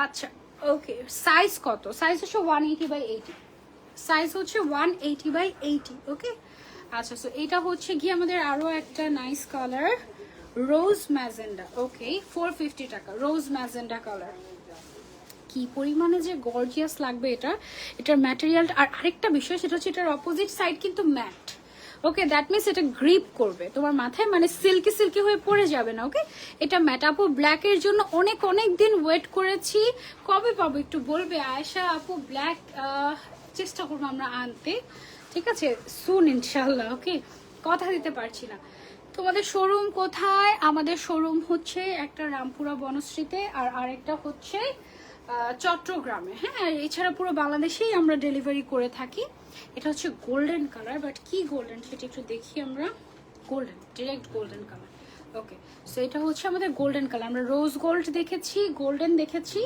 আচ্ছা ওকে, সাইজ কত? সাইজ হচ্ছে 180/80, সাইজ হচ্ছে 180/80। ওকে, আচ্ছা, সো এটা হচ্ছে গিয়ে আমাদের আরো একটা নাইস কালার, রোজ ম্যাজেন্ডা। ওকে, 450 টাকা, রোজ ম্যাজেন্ডা কালার। কি পরিমাণে যে গর্জিয়াস লাগবে এটা, এটার ম্যাটেরিয়ালটা। আর আরেকটা বিষয় সেটা হচ্ছে এটার অপোজিট সাইড কিন্তু ম্যাট। ওকে, দ্যাট মিনস এটা গ্রিপ করবে তোমার মাথায়, মানে সিল্কি সিল্কি হয়ে পড়ে যাবে না। ওকে, এটা ম্যাট। আপু ব্ল্যাকের জন্য অনেক অনেক দিন ওয়েট করেছি, কবে পাবো একটু বলবে আয়েশা আপু? ব্ল্যাক চেষ্টা করবো আমরা আনতে, ঠিক আছে, সুন ইনশাল্লাহ। ওকে, কথা দিতে পারছি না। তোমাদের শোরুম কোথায়? আমাদের শোরুম হচ্ছে একটা রামপুরা বনশ্রীতে, আর আরেকটা হচ্ছে চট্টগ্রামে। হ্যাঁ, এছাড়া পুরো বাংলাদেশেই আমরা ডেলিভারি করে থাকি। এটা হচ্ছে গোল্ডেন কালার, বাট কি গোল্ডেন সেটা একটু দেখি আমরা। Golden, direct golden colour. Okay, so এটা হচ্ছে আমাদের গোল্ডেন কালার। আমরা রোজ গোল্ড দেখেছি, গোল্ডেন দেখেছি,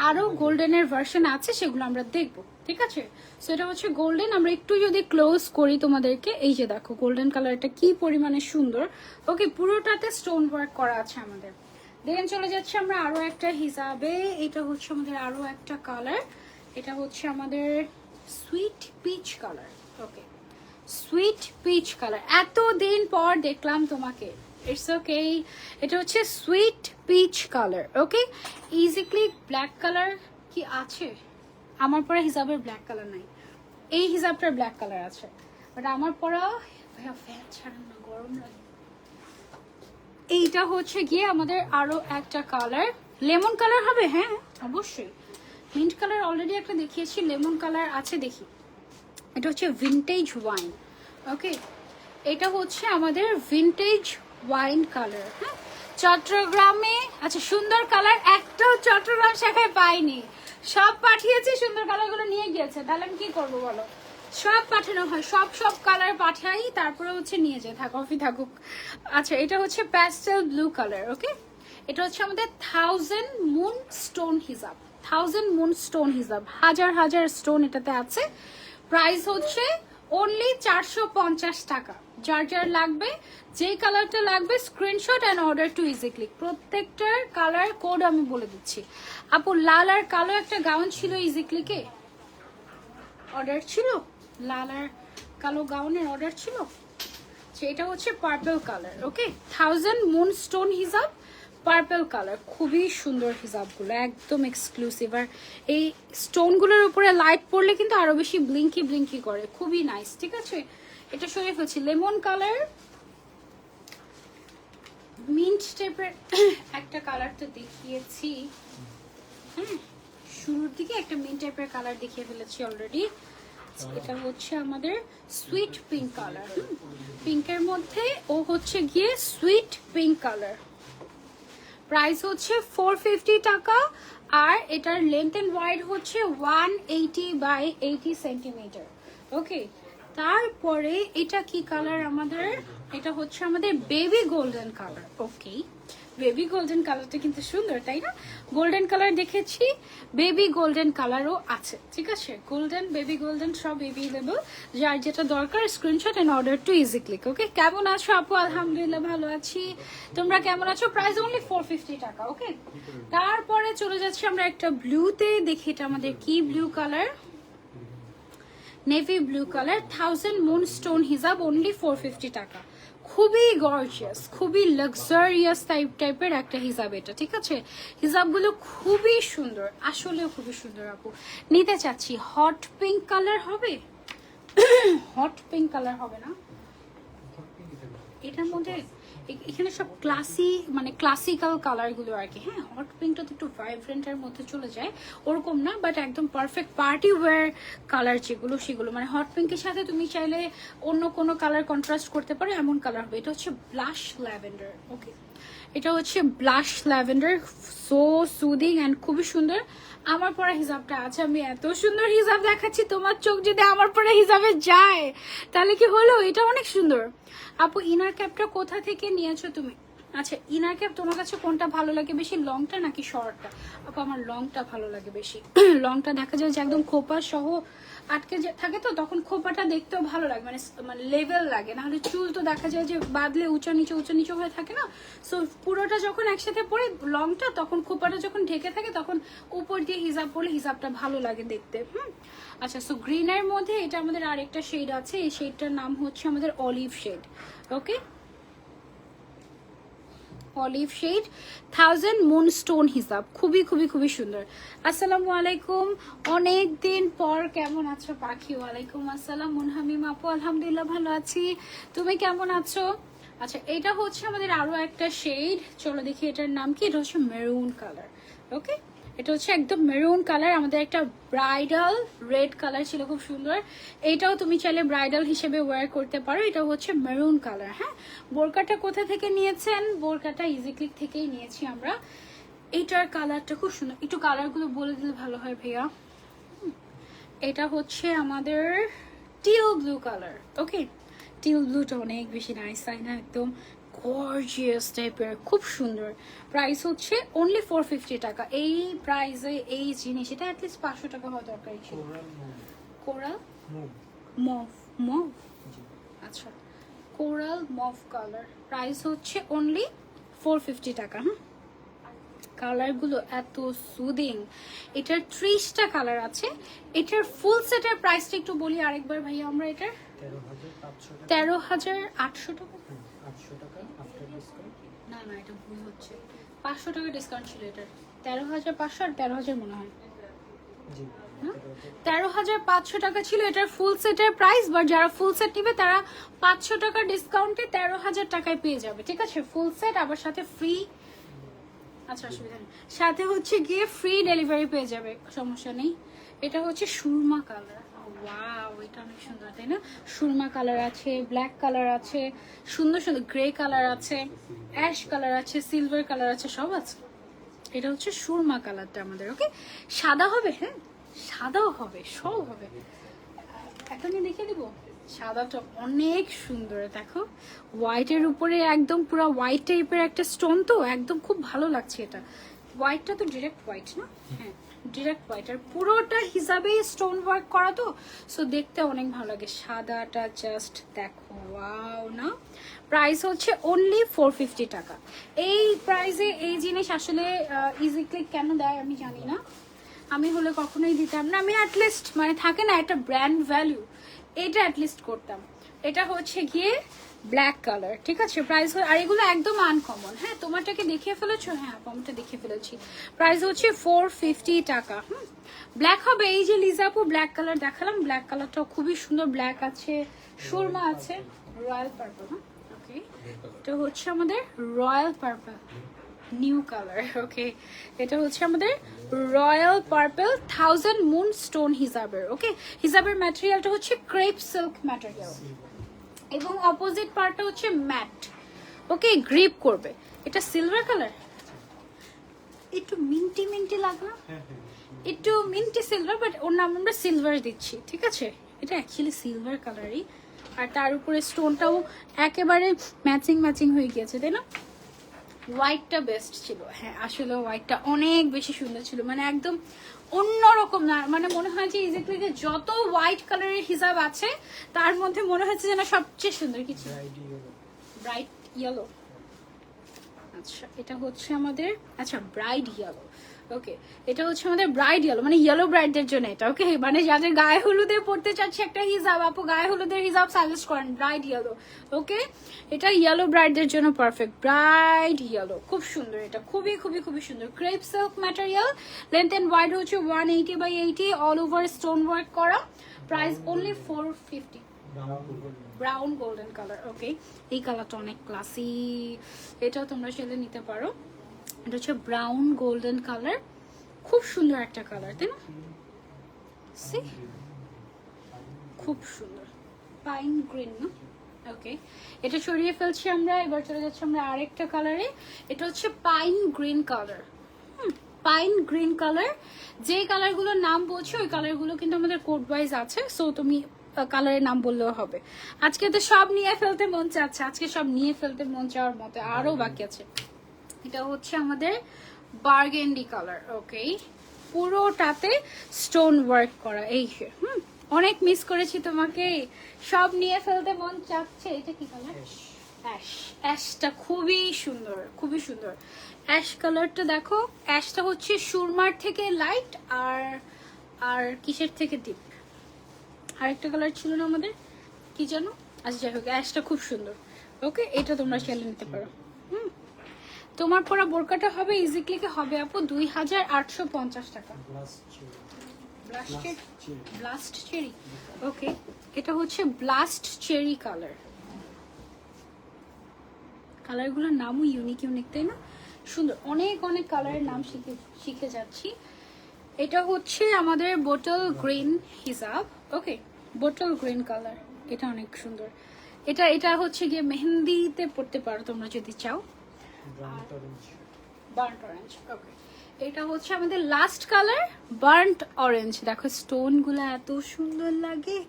আরো গোল্ডেনের ভার্সন আছে, সেগুলো আমরা দেখবো, ঠিক আছে। সো এটা হচ্ছে গোল্ডেন। আমরা একটু যদি ক্লোজ করি তোমাদেরকে, এই যে দেখো গোল্ডেন কালারটা কি পরিমাণে সুন্দর। ওকে, পুরোটাতে স্টোন ওয়ার্ক করা আছে আমাদের। দেন চলে যাচ্ছে আমরা আরো একটা হিসাবে। এটা হচ্ছে আমাদের আরো একটা কালার, এটা হচ্ছে আমাদের সুইট পিচ কালার। ওকে, সুইট পিচ কালার, এতদিন পর দেখলাম তোমাকে, ইটস ওকে। এটা হচ্ছে সুইট পিচ কালার। ওকে, ইজিক্লি ব্ল্যাক কালার কি আছে? আমার পরা হিসাবের ব্ল্যাক কালার নাই, এই হিসাবটার ব্ল্যাক কালার আছে, বাট আমার পরা ভাইয়া ফ্যান ছাড়েন না, গরম লাগে। এইটা হচ্ছে গিয়ে আমাদের আরো একটা কালার, লেমন কালার হবে। হ্যাঁ অবশ্যই, মিন্ট কালার অলরেডি একটা দেখিয়েছি, লেমন কালার আছে, দেখি। এটা হচ্ছে ভিনটেজ ওয়াইন। ওকে, এটা হচ্ছে আমাদের ভিনটেজ ওয়াইন কালার। হ্যাঁ, চট্টগ্রামে, আচ্ছা সুন্দর কালার একটাও চট্টগ্রাম শাখায় পাইনি, সব পাঠিয়েছি, সুন্দর কালারগুলো নিয়ে গিয়েছে। তাহলে আমি কি করবো বলো? সব পাঠানো হয়, সব সব কালার পাঠাই, তারপরে হচ্ছে নিয়ে যায়, থাকুক থাকুক। আচ্ছা, এটা হচ্ছে প্যাস্টেল ব্লু কালার। ওকে, এটা হচ্ছে আমাদের 1000 মুন স্টোন হিসাব, 1000 মুন স্টোন হিসাব, হাজার হাজার স্টোন এটাতে আছে। প্রাইস হচ্ছে অনলি 450 টাকা। যার যার লাগবে, যে কালারটা লাগবে screenshot and order to easy click. প্রত্যেকটার কালার কোড আমি বলে দিচ্ছি। আপু লাল আর কালো একটা গাউন ছিল ইজি ক্লিকে, অর্ডার ছিল, লাল আর কালো গাউনের অর্ডার ছিল। এটা হচ্ছে পার্পল কালার। ওকে, 1000 মুন স্টোন হিসাব, পার্পল কালার, খুবই সুন্দর হিসাবগুলো, একদম এক্সক্লুসিভ। আর এই স্টোনগুলোর উপরে লাইট পড়লে কিন্তু আরো বেশি ব্লিঙ্কি ব্লিঙ্কি করে, খুবই নাইস। ঠিক আছে, এটা সরিয়ে ফেলছি। লেমন কালার, মিন্ট টাইপের একটা কালার তো দেখিয়েছি। হ্যাঁ, শুরুর দিকে একটা মিন্ট টাইপের কালার দেখিয়ে ফেলেছি অলরেডি। এটা হচ্ছে আমাদের সুইট পিঙ্ক কালার। পিঙ্কের মধ্যে ও হচ্ছে গিয়ে সুইট পিঙ্ক কালার। প্রাইস হচ্ছে 450 টাকা। আর এটার লেন্থ এন্ড ওয়াইড হচ্ছে 180/80 সেন্টিমিটার। ওকে, তারপরে এটা কি কালার আমাদের? এটা হচ্ছে আমাদের baby golden colour. Okay, baby golden কালারটা কিন্তু সুন্দর, তাই না? গোল্ডেন কালার দেখেছি, বেবি গোল্ডেন কালারও আছে। ঠিক আছে, গোল্ডেন, বেবি গোল্ডেন সব অ্যাভেলেবল। যার যেটা দরকার screenshot and order to easy click. Okay, কেমন আছো আপু? আলহামদুলিল্লাহ ভালো আছি, তোমরা কেমন আছো? প্রাইস অনলি 450 টাকা। ওকে, তারপরে চলে যাচ্ছি আমরা একটা ব্লুতে, দেখি এটা আমাদের কি blue colour, navy blue colour, 1000 moon stone হিসাব, অনলি 450 টাকা। খুবই গর্জিয়াস, খুবই লাক্সারিয়াস টাইপের একটা হিসাব এটা। ঠিক আছে, হিসাবগুলো খুবই সুন্দর, আসলেও খুবই সুন্দর। আপু নিতে চাচ্ছি, হট পিঙ্ক কালার হবে? হট পিঙ্ক কালার হবে না? এটার মধ্যে এখানে সব মানে ক্লাসিক্যাল কালারগুলো আর কি। হ্যাঁ, হট পিঙ্কটা তো একটু ভাইব্রেন্টের মধ্যে চলে যায়, ওরকম না, বাট একদম পারফেক্ট পার্টি ওয়্যার কালার যেগুলো সেগুলো। মানে হট পিঙ্কের সাথে তুমি চাইলে অন্য কোনো কালার কন্ট্রাস্ট করতে পারো, এমন কালার হবে। এটা হচ্ছে ব্লাশ ল্যাভেন্ডার। ওকে, এটা হচ্ছে blush lavender, so soothing and খুবই সুন্দর। আমার পরা হিজাবটা আছে, আমি এত সুন্দর হিজাব দেখাচ্ছি, তোমার চোখ যদি আমার পরা হিজাবে যায় তাহলে কি হলো? এটা অনেক সুন্দর। আপু ইনার ক্যাপটা কোথা থেকে নিয়েছো তুমি? আচ্ছা, ইনার ক্যাপ তোমার কাছে কোনটা ভালো লাগে বেশি, লংটা নাকি শর্টটা? আপু আমার লংটা ভালো লাগে বেশি। লংটা দেখা যায় যে একদম খোপা সহ আটকে থাকে, তো তখন খোপাটা দেখতেও ভালো লাগে, মানে লেভেল লাগে। নাহলে চুল তো দেখা যায় যে বাদলে উঁচা নিচে হয়ে থাকে না। সো পুরোটা যখন একসাথে পরে লংটা, তখন খোপাটা যখন ঢেকে থাকে, তখন উপর দিয়ে হিজাব পরলে হিজাবটা ভালো লাগে দেখতে। আচ্ছা, সো গ্রিনের মধ্যে এটা আমাদের আরেকটা শেড আছে, এই শেডটার নাম হচ্ছে আমাদের অলিভ শেড। ওকে, অলিভ শেড 1000 মুন স্টোন হিসাব, খুবই খুবই খুবই সুন্দর। আসসালামু আলাইকুম, অনেক দিন পর, কেমন আছো পাখি? ওয়ালাইকুম আসসালাম মুনহামিম আপু, আলহামদুলিল্লাহ ভালো আছি, তুমি কেমন আছো? আচ্ছা, এটা হচ্ছে আমাদের আরো একটা শেড, চলো দেখি এটার নাম কি। এটা হচ্ছে মেরুন কালার। ওকে, এটা হচ্ছে একদম মেরুন কালার। আমাদের একটা ব্রাইডাল রেড কালার ছিল, খুব সুন্দর। এইটাও তুমি চাইলে ব্রাইডাল হিসেবে ওয়্যার করতে পারো। এটা হচ্ছে মেরুন কালার। হ্যাঁ, বোরকাটা কোথা থেকে নিয়েছেন? বোরকাটা ইজি ক্লিক থেকেই নিয়েছি আমরা। এইটার কালারটা খুব সুন্দর, একটু কালারগুলো বলে দিলে ভালো হয় ভাইয়া। এটা হচ্ছে আমাদের টিল ব্লু কালার। ওকে, টিল ব্লুটা অনেক বেশি নাইস, তাই না? একদম গর্জিয়াস টাইপের, খুব সুন্দর। প্রাইস হচ্ছে অনলি 450 টাকা। এই প্রাইসে এই জিনিস, এটা অ্যাটলিস্ট 500 টাকা হওয়া দরকার ছিল। কোরাল মভ, মভ, আচ্ছা, কোরাল মভ কালার, প্রাইস হচ্ছে অনলি 450 টাকা। কালারগুলো এত সুদিং। এটার 30টা কালার আছে। এটার ফুল সেটের প্রাইসটা একটু বলি আরেকবার ভাইয়া। আমরা এটার 13,800 টাকা। না না, এটা ভুল হচ্ছে, 500 টাকা ডিসকাউন্ট ছিল এটার। 13,500 আর 13,000 মনে হয়। 13,500 টাকা ছিল এটার ফুল সেটের প্রাইস, বাট যারা ফুল সেট নিবে তারা 500 টাকা ডিসকাউন্টে 13,000 টাকায় পেয়ে যাবে। ঠিক আছে, ফুল সেট আবার সাথে ফ্রি। আচ্ছা, অসুবিধা নেই, সাথে হচ্ছে গিয়ে ফ্রি ডেলিভারি পেয়ে যাবে, সমস্যা নেই। এটা হচ্ছে সুরমা কালার। ওয়াও, এটা অনেক সুন্দর, তাই না? সুরমা কালার আছে, ব্ল্যাক কালার আছে, সুন্দর সুন্দর গ্রে কালার আছে, অ্যাশ কালার আছে, সিলভার কালার আছে, সব আছে। এটা হচ্ছে সুরমা কালারটা আমাদের। ওকে, সাদা হবে, হ্যাঁ সাদাও হবে, সব হবে। এখনই দেখিয়ে দিব। সাদাটা অনেক সুন্দর, দেখো হোয়াইটের উপরে একদম পুরো হোয়াইট টাইপের একটা স্টোন, তো একদম খুব ভালো লাগছে। এটা হোয়াইটটা তো ডিরেক্ট হোয়াইট না? হ্যাঁ, ডিরেক্ট হোয়াইট, আর পুরোটা হিসাবে স্টোন ওয়ার্ক করা, তো সো দেখতে অনেক ভালো লাগে। সাদাটা জাস্ট দেখো, ওয়াও না? প্রাইস হচ্ছে অনলি 450 টাকা। এই প্রাইসে এই জিনিস আসলে ইজি ক্লিক কেন দেয় আমি জানি না, আমি হলে কখনোই দিতাম না। আমি অ্যাটলিস্ট মানে থাকে না একটা ব্র্যান্ড ভ্যালু, এটা অ্যাটলিস্ট করতাম। এটা হচ্ছে গিয়ে ব্ল্যাক কালার, ঠিক আছে? প্রাইস, আর এগুলো একদম আনকমন। হ্যাঁ, তোমারটাকে দেখিয়ে ফেলেছো? হ্যাঁ, আমারটা দেখিয়ে ফেলেছি। প্রাইস হচ্ছে 450 টাকা। ব্ল্যাক হবে, এই যে লিজাপু ব্ল্যাক কালার দেখালাম, ব্ল্যাক কালারটাও খুবই সুন্দর। ব্ল্যাক আছে, সুরমা আছে, রয়্যাল পার্পল। হ্যাঁ, ওকে, এটা হচ্ছে আমাদের রয়্যাল পার্পল নিউ কালার। ওকে, এটা হচ্ছে আমাদের রয়্যাল পার্পল 1000 মুন স্টোন হিজাবের। ওকে, হিজাবের ম্যাটেরিয়ালটা হচ্ছে ক্রেপ সিল্ক ম্যাটেরিয়াল, এবং অপোজিট পার্টটা হচ্ছে ম্যাট। ওকে, গ্রিপ করবে। এটা সিলভার কালার, একটু মিন্টি মিন্টি লাগলো, একটু মিন্টি সিলভার, বাট ওর নাম আমরা সিলভার দিচ্ছি, ঠিক আছে? এটা অ্যাকচুয়ালি সিলভার কালারই, আর তার উপরে স্টোনটাও একেবারে ম্যাচিং ম্যাচিং হয়ে গিয়েছে, তাই না? হোয়াইটটা বেস্ট ছিল। হ্যাঁ, আসলে হোয়াইটটা অনেক বেশি সুন্দর ছিল, মানে একদম অন্যরকম না, মানে মনে হয় যে ইজিক্লিকে যত হোয়াইট কালারের হিসাব আছে তার মধ্যে মনে হচ্ছে যেন সবচেয়ে সুন্দর কিছু ব্রাইট ইয়েলো। আচ্ছা, এটা হচ্ছে আমাদের, আচ্ছা ব্রাইট ইয়েলো। ওকে, এটা হচ্ছে আমাদের ব্রাইড ইয়েলো, মানে ইয়েলো ব্রাইডদের জন্য এটা। ওকে, মানে যাদের গায়ে হলুদে পড়তে চাচ্ছে একটা হিজাব, আপু গায়ে হলুদের হিজাব সাজেস্ট করেন ব্রাইড ইয়েলো। ওকে, এটা ইয়েলো ব্রাইডদের জন্য পারফেক্ট, ব্রাইড ইয়েলো, খুব সুন্দর। এটা খুবই খুবই খুবই সুন্দর, crepe silk material, length and wide হচ্ছে 180 by 80, all over stone work করা। Price only 450। Brown golden colour. Okay, এই কালারটা অনেক ক্লাসি, এটাও তোমরা চাইলে নিতে পারো। এটা হচ্ছে ব্রাউন গোল্ডেন কালার, খুব সুন্দর একটা কালার, তাই না? খুব সুন্দর পাইন গ্রিন না? ওকে, এটা সরিয়ে ফেলছি আমরা, এবার চলে যাচ্ছি আমরা আরেকটা কালারে। এটা হচ্ছে pine green colour. Pine green colour, যে কালারগুলোর নাম বলছি ওই কালারগুলো কিন্তু আমাদের কোড ওয়াইজ আছে, সো তুমি কালারের নাম বললেও হবে। আজকে তো সব নিয়ে ফেলতে মন চাচ্ছে, আজকে সব নিয়ে ফেলতে মন চাওয়ার মতো আরো বাকি আছে। এটা হচ্ছে আমাদের বার্গেন্ডি কালার। ওকে, পুরোটাতে স্টোন ওয়ার্ক করা। এই অনেক মিস করেছি তোমাকে, সব নিয়ে ফেলতে মন চাচ্ছে। এটা কি কালার? অ্যাশ। অ্যাশটা খুবই সুন্দর, খুবই সুন্দর। অ্যাশ কালারটা দেখো, অ্যাশটা হচ্ছে সুরমার থেকে লাইট আর আর কিসের থেকে ডিপ। আরেকটা কালার ছিল না আমাদের, কি জানো? আচ্ছা যাই হোক, অ্যাশটা খুব সুন্দর। ওকে, এটা তোমরা চাইলে নিতে পারো। তোমার পরা বোরকাটা হবে ইজিক্লিকে হবে আপু 2850 টাকা। Blast cherry. ওকে, এটা হচ্ছে ব্লাস্ট চেরি কালার। কালারগুলোর নামও ইউনিক ইউনিক, তাই না? সুন্দর, অনেক অনেক কালারের নাম শিখে যাচ্ছি। এটা হচ্ছে আমাদের বোটল গ্রিন হিজাব। ওকে, বোটল গ্রিন কালার, এটা অনেক সুন্দর। এটা এটা হচ্ছে গিয়ে মেহেন্দিতে পড়তে পারো তোমরা যদি চাও। Burnt orange. ওকে, এটা হচ্ছে আমাদের লাস্ট কালার বার্ন্ট অরেঞ্জ। দেখো স্টোন গুলো এত সুন্দর লাগে,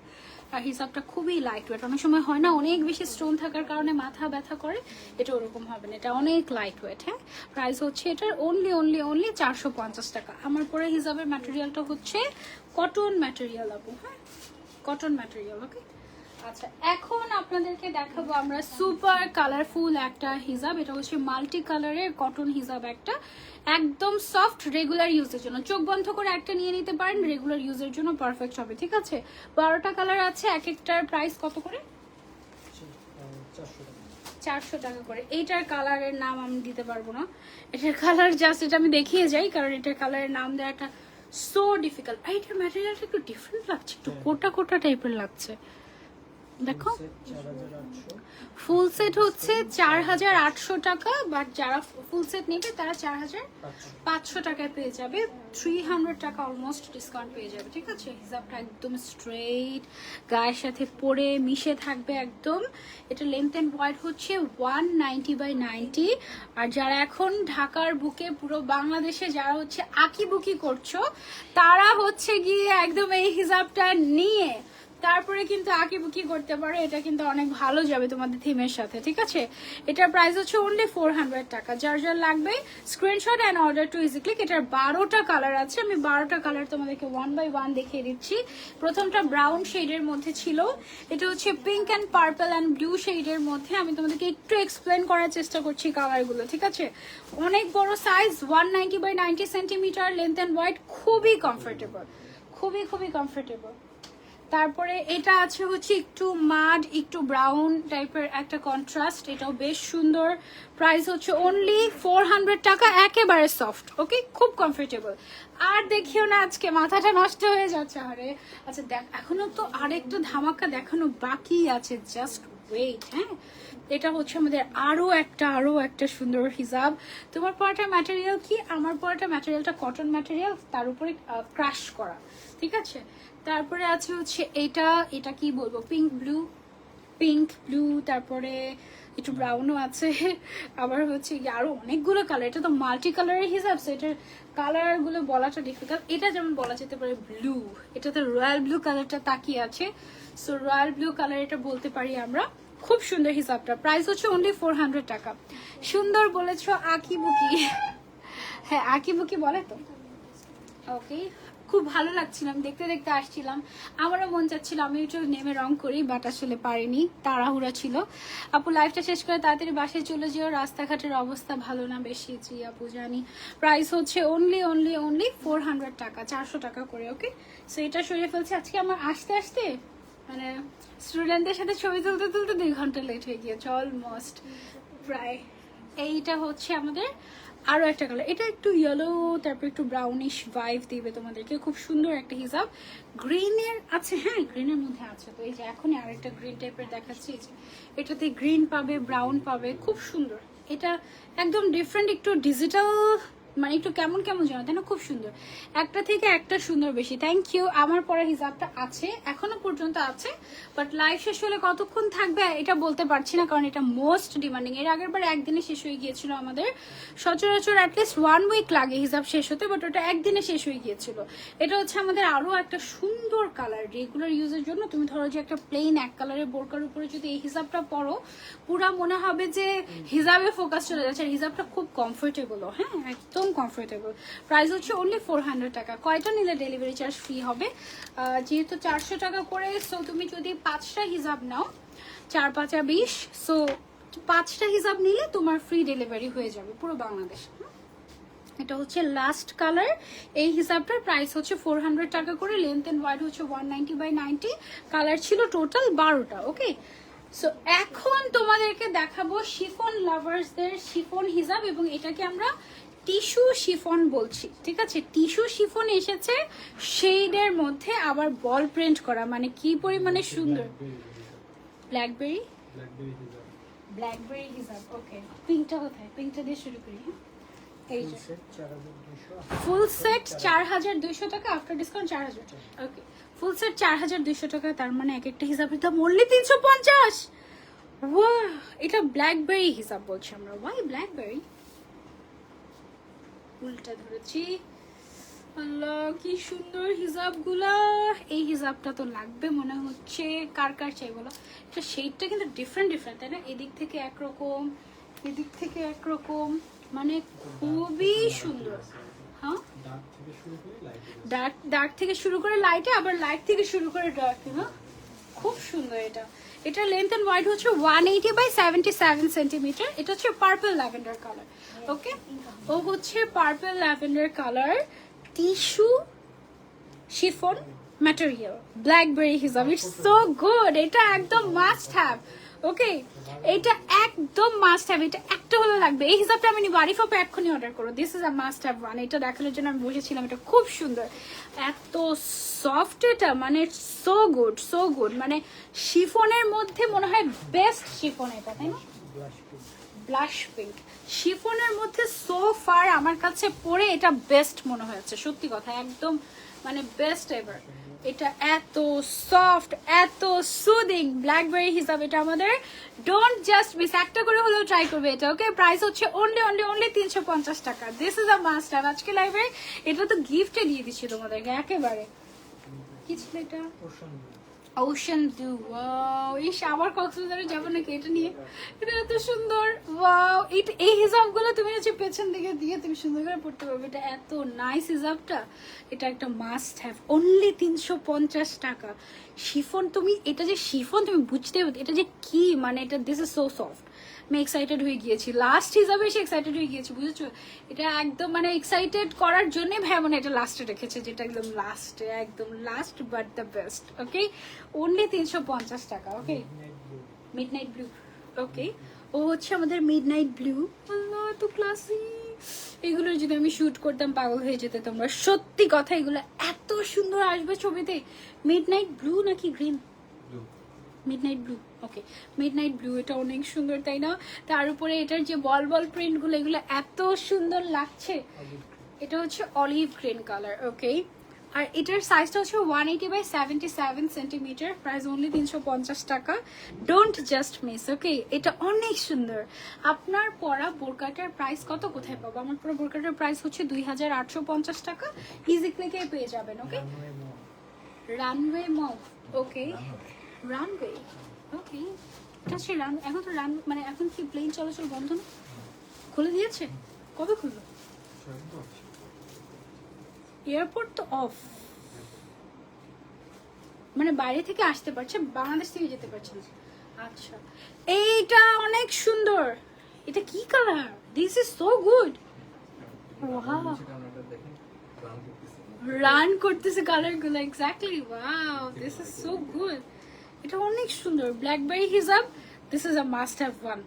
আর হিসাবটা খুবই লাইট ওয়েট। অনেক সময় হয় না অনেক বেশি স্টোন থাকার কারণে মাথা ব্যথা করে, এটা ওরকম হবে না, এটা অনেক লাইট ওয়েট। হ্যাঁ, প্রাইস হচ্ছে এটার অনলি 450 টাকা। আমার পরে হিসাবের ম্যাটেরিয়ালটা হচ্ছে কটন ম্যাটেরিয়াল আপু। হ্যাঁ, কটন ম্যাটেরিয়াল। ওকে, আচ্ছা এখন আপনাদেরকে দেখাবো আমরা সুপার কালারফুল একটা হিজাব। এটা হচ্ছে মাল্টি কালারের কটন হিজাব, একটা একদম সফট, রেগুলার ইউজের জন্য। চোখ বন্ধ করে একটা নিয়ে নিতে পারেন, রেগুলার ইউজের জন্য পারফেক্ট হবে। ঠিক আছে, 12টা কালার আছে, এক একটার প্রাইস কত করে? 400 টাকা করে। এইটার কালারের নাম আমি দিতে পারবো না, এটার কালার জাস্ট এটা আমি দেখিয়ে যাই, কারণ এটার কালারের নাম দেওয়াটা সো ডিফিকাল্ট। আর এটার ম্যাটেরিয়ালটা একটু ডিফারেন্ট লাগছে, একটু কোটা কোটা টাইপের লাগছে। দেখো, ফুল সেট হচ্ছে 4800 টাকা, বাট যারা ফুল সেট নেবে তারা 4500 টাকায় পেয়ে যাবে। 300 টাকা অলমোস্ট ডিসকাউন্ট পেয়ে যাবে। ঠিক আছে, হিজাবটা একদম স্ট্রেইট, গায়ের সাথে পরে মিশে থাকবে একদম। এটা লেন্থ এন্ড ওয়াইড হচ্ছে 190/90। আর যারা এখন ঢাকার বুকে পুরো বাংলাদেশে যারা হচ্ছে আঁকি বুকি করছো, তারা হচ্ছে গিয়ে একদম এই হিজাবটা নিয়ে তারপরে কিন্তু আঁকি বুকি করতে পারো। এটা কিন্তু অনেক ভালো যাবে তোমাদের থিমের সাথে। ঠিক আছে, এটার প্রাইস হচ্ছে অনলি 400 টাকা। যার যার লাগবে স্ক্রিনশট অ্যান্ড অর্ডার টু ইজিক্লিক। এটার 12টা কালার আছে, আমি 12টা কালার তোমাদেরকে 1 বাই 1 দেখিয়ে দিচ্ছি। প্রথমটা ব্রাউন শেডের মধ্যে ছিল, এটা হচ্ছে pink and purple and blue শেডের মধ্যে। আমি তোমাদেরকে একটু এক্সপ্লেন করার চেষ্টা করছি কালারগুলো। ঠিক আছে, অনেক বড় size, 190/90 centimetre length and wide, খুবই কমফোর্টেবল, খুবই খুবই কমফোর্টেবল। তারপরে এটা আছে হচ্ছে একটু মাড, একটু ব্রাউন টাইপের একটা কন্ট্রাস্ট, এটাও বেশ সুন্দর। প্রাইস হচ্ছে অনলি 400 টাকা, একেবারে সফট। ওকে, খুব কমফোর্টেবল। আর দেখিও না, আজকে মাথাটা নষ্ট হয়ে যাচ্ছে। আরে আচ্ছা দেখ, এখনো তো আরেকটা ধামাকা দেখানো বাকি আছে, জাস্ট ওয়েট। হ্যাঁ, এটা হচ্ছে আমাদের আরো একটা সুন্দর হিজাব। তোমার পরাটা ম্যাটেরিয়াল কি? আমার পরাটা ম্যাটেরিয়ালটা কটন ম্যাটেরিয়াল, তার উপরে ক্রাশ করা। ঠিক আছে, তারপরে আছে হচ্ছে এটা কি বলবো, পিঙ্ক ব্লু, তারপরে একটু ব্রাউনও আছে, আবার হচ্ছে আরো অনেকগুলো কালার। এটা তো মাল্টি কালারের হিসাব, এটার কালার গুলো বলাটা ডিফিকাল্ট। এটা যেমন বলা যেতে পারে ব্লু, এটাতে রয়্যাল ব্লু কালারটা তাকিয়ে আছে, সো রয়্যাল ব্লু কালার এটা বলতে পারি আমরা। খুব সুন্দর হিসাবটা, প্রাইস হচ্ছে অনলি 400 টাকা। সুন্দর বলেছো, আঁকি বুকি। হ্যাঁ, আঁকি বুকি বলে তো। ওকে, খুব ভালো লাগছিল, আমি দেখতে দেখতে আসছিলাম, আমারও মন চাচ্ছিল আমি একটু নেমে রং করি, বাট আসলে পারিনি, তাড়াহুড়া ছিল। আপু লাইফটা শেষ করে তাড়াতাড়ি বাসায় চলে যেও, রাস্তাঘাটের অবস্থা ভালো না বেশি। জি আপু জানি। প্রাইস হচ্ছে অনলি 400 টাকা, 400 টাকা করে। ওকে, সো এটা সরিয়ে ফেলছি। আজকে আমার আসতে আসতে মানে স্টুডেন্টদের সাথে ছবি তুলতে তুলতে 2 ঘন্টা লেট হয়ে গিয়েছে অলমোস্ট প্রায়। এইটা হচ্ছে আমাদের আরো একটা কালার, এটা একটু ইয়েলো তারপর একটু ব্রাউনিশ ভাইব দিবে তোমাদেরকে, খুব সুন্দর একটা হিজাব। গ্রিনের আছে, হ্যাঁ গ্রিনের মধ্যে আছে। তো এই যে এখনই আরেকটা গ্রিন টাইপের দেখাচ্ছি, এই যে এটাতে গ্রিন পাবে, ব্রাউন পাবে, খুব সুন্দর। এটা একদম ডিফারেন্ট, একটু ডিজিটাল, মানে একটু কেমন কেমন জানো তাই না, খুব সুন্দর। একটা থেকে একটা সুন্দর বেশি। Thank you. আমার পরে হিজাবটা আছে, এখনো পর্যন্ত আছে, বাট লাইভ শেষ হলে কতক্ষণ থাকবে এটা বলতে পারছি না, কারণ এটা মোস্ট ডিমান্ডিং। এর আগের বার একদিনে শেষ হয়ে গিয়েছিল আমাদের, সচরাচর অ্যাটলিস্ট 1 উইক লাগে হিসাব শেষ হতে, বাট ওটা একদিনে শেষ হয়ে গিয়েছিল। এটা হচ্ছে আমাদের আরো একটা সুন্দর কালার রেগুলার ইউজের জন্য। তুমি ধরো যে একটা প্লেন এক কালারের বোরকার উপরে যদি এই হিসাবটা পরো, পুরা মনে হবে যে হিজাবে ফোকাস চলে যাচ্ছে। আর হিজাবটা খুব কমফোর্টেবল, হ্যাঁ একদম কমফোর্টেবল। প্রাইস হচ্ছে অনলি 400 টাকা। কয়টা নিলে ডেলিভারি চার্জ ফ্রি হবে? যেহেতু 400 টাকা করে, সো তুমি যদি 5টা হিজাব নাও, 4 5 20, সো 5টা হিসাব নিলে তোমার ফ্রি ডেলিভারি হয়ে যাবে পুরো বাংলাদেশ। এটা হচ্ছে লাস্ট কালার। এই হিসাবটার প্রাইস হচ্ছে 400 টাকা করে। লেন্থ এন্ড ওয়াইড হচ্ছে 190/90। কালার ছিল টোটাল 12টা। ওকে, সো এখন তোমাদেরকে দেখাবো শিফন লাভার্সদের শিফন হিসাব, এবং এটাকে আমরা টিস্যু শিফন বলছি, ঠিক আছে? টিস্যু শিফন এসেছে শেডের মধ্যে, আবার বল প্রিন্ট করা, মানে কি পরিমাণে সুন্দর। ব্ল্যাকবেরি ব্ল্যাকবেরি হিসাব। ওকে, পিঙ্কটা কোথায়? পিঙ্কটা দিয়ে শুরু করি। এই যে ফুল সেট 4200 টাকা, আফটার ডিসকাউন্ট 4000 টাকা। ওকে, ফুল সেট 4200 টাকা, তার মানে এক একটা হিসাবের দাম অনলি 350। ওয়াও, এটা ব্ল্যাকবেরি হিসাব বলছি আমরা। Why blackberry? উল্টা ধরেছি। আল্লাহ কি সুন্দর হিজাবগুলা। এই হিজাবটা তো লাগবে মনে হচ্ছে। কার কার চাই বলো? এটা শেডটা কিন্তু ডিফারেন্ট ডিফারেন্ট, তাই না? এদিক থেকে একরকম, এদিক থেকে একরকম, মানে খুবই সুন্দর। হ্যাঁ, ডার্ক থেকে শুরু করে লাইটে, আবার লাইট থেকে শুরু করে ডার্কে। হ্যাঁ, খুব সুন্দর এটা। এটা লেন্থ এন্ড ওয়াইড হচ্ছে 180/77 সেন্টিমিটার। এটা হচ্ছে পার্পল ল্যাভেন্ডার কালার। ওকে, ও হচ্ছে purple lavender colour, tissue chiffon material, blackberry হিসাব। It's so good. এটা একদম মাস্ট হ্যাভ। ওকে, এটা একদম মাস্ট হ্যাভ। এটা একটা হলো লাগবে। এই হিসাবটা আমি নিব। আরিফা আপু এক্ষুনি অর্ডার করো। This is a must have one. এটা দেখানোর জন্য আমি বসেছিলাম। এটা খুব সুন্দর, এত সফট এটা, মানে সো গুড সো গুড। মানে শিফনের মধ্যে মনে হয় বেস্ট শিফন এটা, তাই না? ব্লাশ পিঙ্ক শিফনের মধ্যে সো ফার আমার কাছে পরে এটা বেস্ট মনে হয়েছে, সত্যি কথা, একদম মানে বেস্ট এভার। এটা এত সফট, এত সুদিং। ব্ল্যাকবেরি হিসাব এটা আমাদের ডোন্ট জাস্ট মিস, একটা করে হলেও ট্রাই করবে এটা। ওকে, প্রাইস হচ্ছে অনলি 350 টাকা। This is a must have. আজকে লাইভে এটা তো গিফটে দিয়ে দিচ্ছি তোমাদেরকে একেবারে। কি ছিল এটা? Ocean blue. ওয়াও, ইস আবার কক্সবাজারে যাবো নাকি এটা নিয়ে? এটা এত সুন্দর। ওয়াও, এই হিসাবগুলো তুমি হচ্ছে পেছন দিকে দিয়ে তুমি সুন্দর করে পড়তে পারবে। এটা এত নাইস হিসাবটা, এটা একটা মাস্ট হ্যাভ। অনলি 350 টাকা। শিফন, তুমি এটা যে শিফন তুমি বুঝতে পারবে এটা যে কি, মানে এটা দিস ইজ সো সফট। আমি এক্সাইটেড হয়ে গিয়েছি, লাস্ট হিসাবে এসে এক্সাইটেড হয়ে গিয়েছি, বুঝেছো? এটা একদম মানে এক্সাইটেড করার জন্যই ভাই মানে এটা লাস্টে রেখেছে, যেটা একদম লাস্টে, একদম last but the best. Okay, only 350 টাকা। ওকে, মিডনাইট ব্লু। ওকে, ও হচ্ছে আমাদের মিডনাইট ব্লু। আল্লাহ এত ক্লাসি। এগুলো যদি আমি শুট করতাম পাগল হয়ে যেতে তোমরা, সত্যি কথা। এগুলো এত সুন্দর আসবে ছবিতে। মিডনাইট ব্লু নাকি green? Midnight blue. Okay, midnight blue, এটা অনেক সুন্দর, তাই না? তার উপরে এটার যে বল বল প্রিন্টগুলো, এগুলো এত সুন্দর লাগছে। এটা হচ্ছে অলিভ গ্রিন কালার। ওকে, আর এটার সাইজটা হচ্ছে 180/77 সেন্টিমিটার। প্রাইস অনলি 350 টাকা। Don't just miss. ওকে, এটা অনেক সুন্দর। আপনার পরা বোরকাটার প্রাইস কত, কোথায় পাবো? আমার পরা বোরকাটার প্রাইস হচ্ছে 2850 টাকা। ইজি ক্লিকে পেয়ে যাবেন। ওকে, রানওয়ে মল। ওকে, রানওয়ে। ওকে, এটা হচ্ছে রান। এখন তো রান মানে এখন কি প্লেন চলাচল বন্ধ না? খুলে দিয়েছে? কবে খুললো? এয়ারপোর্ট তো অফ, মানে বাইরে থেকে আসতে পারছে, বাংলাদেশ থেকে যেতে পারছে না। আচ্ছা, এইটা অনেক সুন্দর। এটা কি colour? This is so good. Wow, run করতেছে কালার গুলো। Exactly, wow, this is so good. এটা অনেক সুন্দর। ব্ল্যাকবেরি হিজাব, this is a must have one.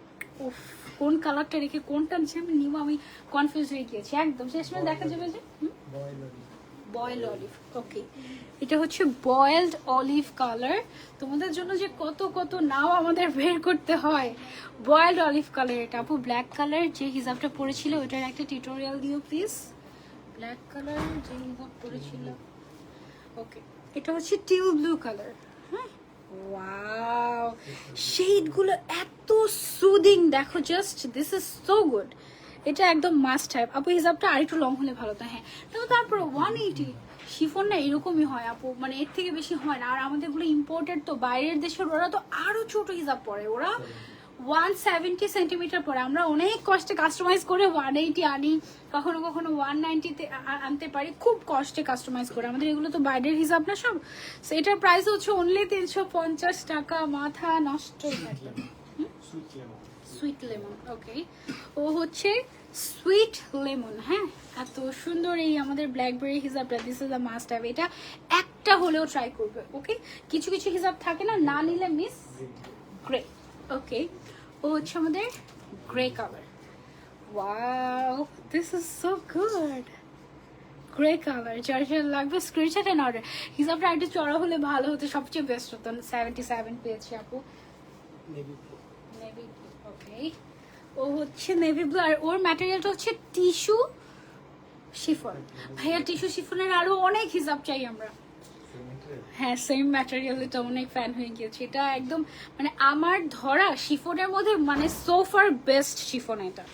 উফ, কোন কালারটা রেখে কোনটা আমি নিব আমি কনফিউজ হয়ে গিয়েছি একদম। শেষমেশ দেখা যাবে যে বয়েলড অলিভ। ওকে, এটা হচ্ছে বয়েলড অলিভ কালার। তোমাদের জন্য যে কত কত নাও আমাদের বের করতে হয়। বয়েলড অলিভ কালার এটা। আপু ব্ল্যাক কালার যে হিজাবটা পরেছিল ওটার একটা টিউটোরিয়াল দিও প্লিজ। ব্ল্যাক কালার যে হিজাব পরেছিল। ওকে, এটা হচ্ছে টিল ব্লু কালার। হ্যাঁ, ওয়াও, শেডগুলো এত সুদিং, দেখো just, this is so good. এটা একদম মাস্ট হ্যাভ। আপু হিসাবটা আরেকটু লং হলে ভালো হতো। হ্যাঁ, তারপর 180 শিফন না এরকমই হয় আপু, মানে এর থেকে বেশি হয় না। আর আমাদেরগুলো ইম্পোর্টেড তো, বাইরের দেশের, ওরা তো আরো ছোট হিসাব পরে, ওরা 170 সেন্টিমিটার পরে। আমরা অনেক কষ্টে কাস্টমাইজ করে 180 আনি, কখনো কখনো 190-তে আনতে পারি, খুব কষ্টে কাস্টমাইজ করে। আমাদের এগুলো তো বাইরের হিসাব না সব। সো এটার প্রাইস হচ্ছে অনলি 350 টাকা। মাথা নষ্ট হয়ে যাবে। Sweet lemon. ওকে, ও হচ্ছে সুইট লেমন। হ্যাঁ, এত সুন্দর এই আমাদের ব্ল্যাকবেরি হিসাবটা, this is a must have. এটা একটা হলেও ট্রাই করবে। ওকে, কিছু কিছু হিসাব থাকে না, না নিলে মিস। গ্রে। ওকে, ও হচ্ছে আমাদের grey colour. Wow, this is so good. Grey colour যার লাগবে স্ক্রিনশট এন্ড অর্ডার। হিসাবটা একটু চড়া হলে ভালো হতো, সবচেয়ে বেস্ট হতো। 77 পেয়েছি আপু। নেভি। ওকে, ও হচ্ছে নেভি ব্লু। আর ওর ম্যাটেরিয়ালটা হচ্ছে টিস্যু শিফন। ভাইয়া টিস্যু শিফনের আরো অনেক হিসাব চাই আমরা। হ্যাঁ, সেম ম্যাটেরিয়াল, এটা অনেক ফ্যান হয়ে গিয়েছে। এটা একদম মানে আমার ধরা শিফনের মধ্যে মানে সোফার বেস্ট শিফন এটা।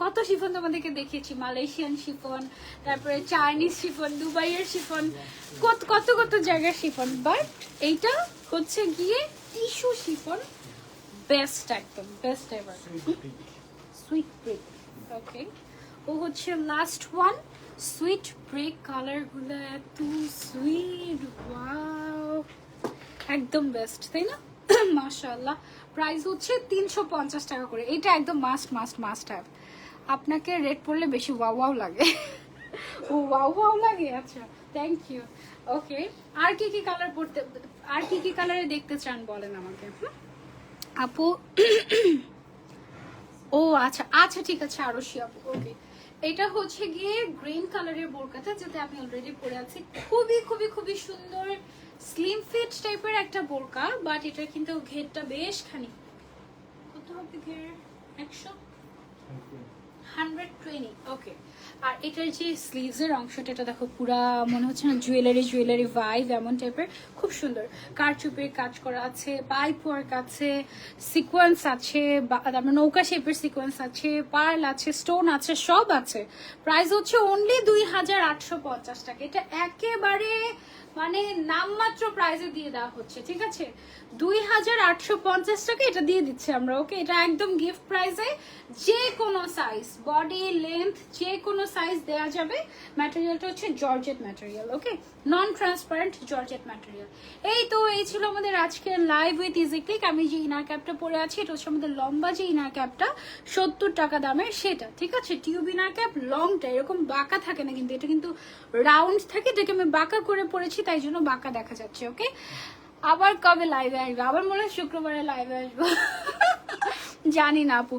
কত শিফন তোমাদেরকে দেখিয়েছি, মালয়েশিয়ান শিফন, তারপরে চাইনিজ শিফন, দুবাইয়ের শিফন, কত কত কত জায়গার শিফন, বাট এইটা হচ্ছে গিয়ে টিস্যু শিফন, বেস্ট, একদম best ever. Sweet break. Okay, ও হচ্ছে last one. Sweet break colour গুলো এত সুইট, ওয়াও, একদম বেস্ট, তাই না? মাশাআল্লাহ। প্রাইস হচ্ছে 350 টাকা করে। এটা একদম মাস্ট মাস্ট মাস্ট হ্যাভ। আপনাকে রেট পড়লে বেশি ওয়াও ওয়াও লাগে। ও ওয়াও ওয়াও লাগে, আচ্ছা, থ্যাংক ইউ। ওকে, আর কি কি কালার পড়তে, আর কি কি কালারে দেখতে চান বলেন আমাকে আপু। ও আচ্ছা আচ্ছা, ঠিক আছে, আরশি আপু। ওকে, এটা হচ্ছে গিয়ে গ্রিন কালারের বোরকাটা, যেটা আমি অলরেডি পরে আছি। খুবই খুবই খুবই সুন্দর স্লিম ফিট টাইপের একটা বোরকা, বাট এটা কিন্তু ঘেরটা বেশ খানি। কত হবে ঘের? 120। ওকে, আর এটার যে স্লিভসের অংশটা, এটা দেখো পুরা মনে হচ্ছে না জুয়েলারি জুয়েলারি ভাইব, এমন টাইপের, খুব সুন্দর। কারচুপির কাজ করা আছে, পাইপ ওয়ার্ক আছে, সিকোয়েন্স আছে, তারপর নৌকা শেপের সিকোয়েন্স আছে, পার্ল আছে, স্টোন আছে, সব আছে। প্রাইস হচ্ছে অনলি 2850 টাকা। এটা একেবারে মানে নামমাত্র প্রাইসে দিয়ে দেওয়া হচ্ছে, ঠিক আছে? 2850 টাকা এটা দিয়ে দিচ্ছি আমরা। ওকে, এটা একদম গিফট প্রাইসে, যে কোনো সাইজ, বডি লেন্থ, যে কোনো সাইজ দেওয়া যাবে। ম্যাটেরিয়ালটা হচ্ছে জর্জেট ম্যাটেরিয়াল। ওকে, নন ট্রান্সপারেন্ট জর্জেট ম্যাটেরিয়াল। এই তো, এই ছিল আমাদের আজকের লাইভ উইথ ইজি ক্লিক। আমি যে ইনার ক্যাপটা পরে আছি, এটা হচ্ছে আমাদের লম্বা যে ইনার ক্যাপটা, 70 টাকা দামের সেটা, ঠিক আছে? টিউব ইনার ক্যাপ লংটা এরকম বাঁকা থাকে না, কিন্তু এটা কিন্তু রাউন্ড থাকে। এটাকে আমি বাঁকা করে পরেছি, তাই জন্য বাঁকা দেখা যাচ্ছে। ওকে, আবার কবে লাইভে আসবো? আবার মনে হয় শুক্রবারে লাইভে আসবো। জানি না আপু।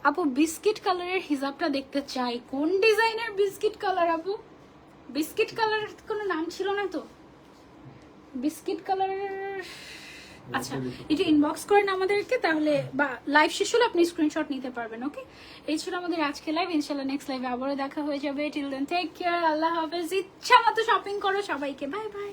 আপু বিস্কিট কালারের হিজাবটা দেখতে চাই। কোন ডিজাইনের বিস্কিট কালার আপু? বিস্কিট কালারের কোনো নাম ছিল না তো? বিস্কিট কালারের, আচ্ছা, এটা ইনবক্স করেন আমাদেরকে, তাহলে বা লাইভ শেষ হলে আপনি স্ক্রিনশট নিতে পারবেন। ওকে, এই ছিল আমাদের আজকে লাইভ। ইনশাআল্লাহ নেক্সট লাইভে আবারও দেখা হয়ে যাবে। টিল দেন টেক কেয়ার, আল্লাহ হাফেজ। ইচ্ছা মতো শপিং করো সবাইকে, বাই বাই।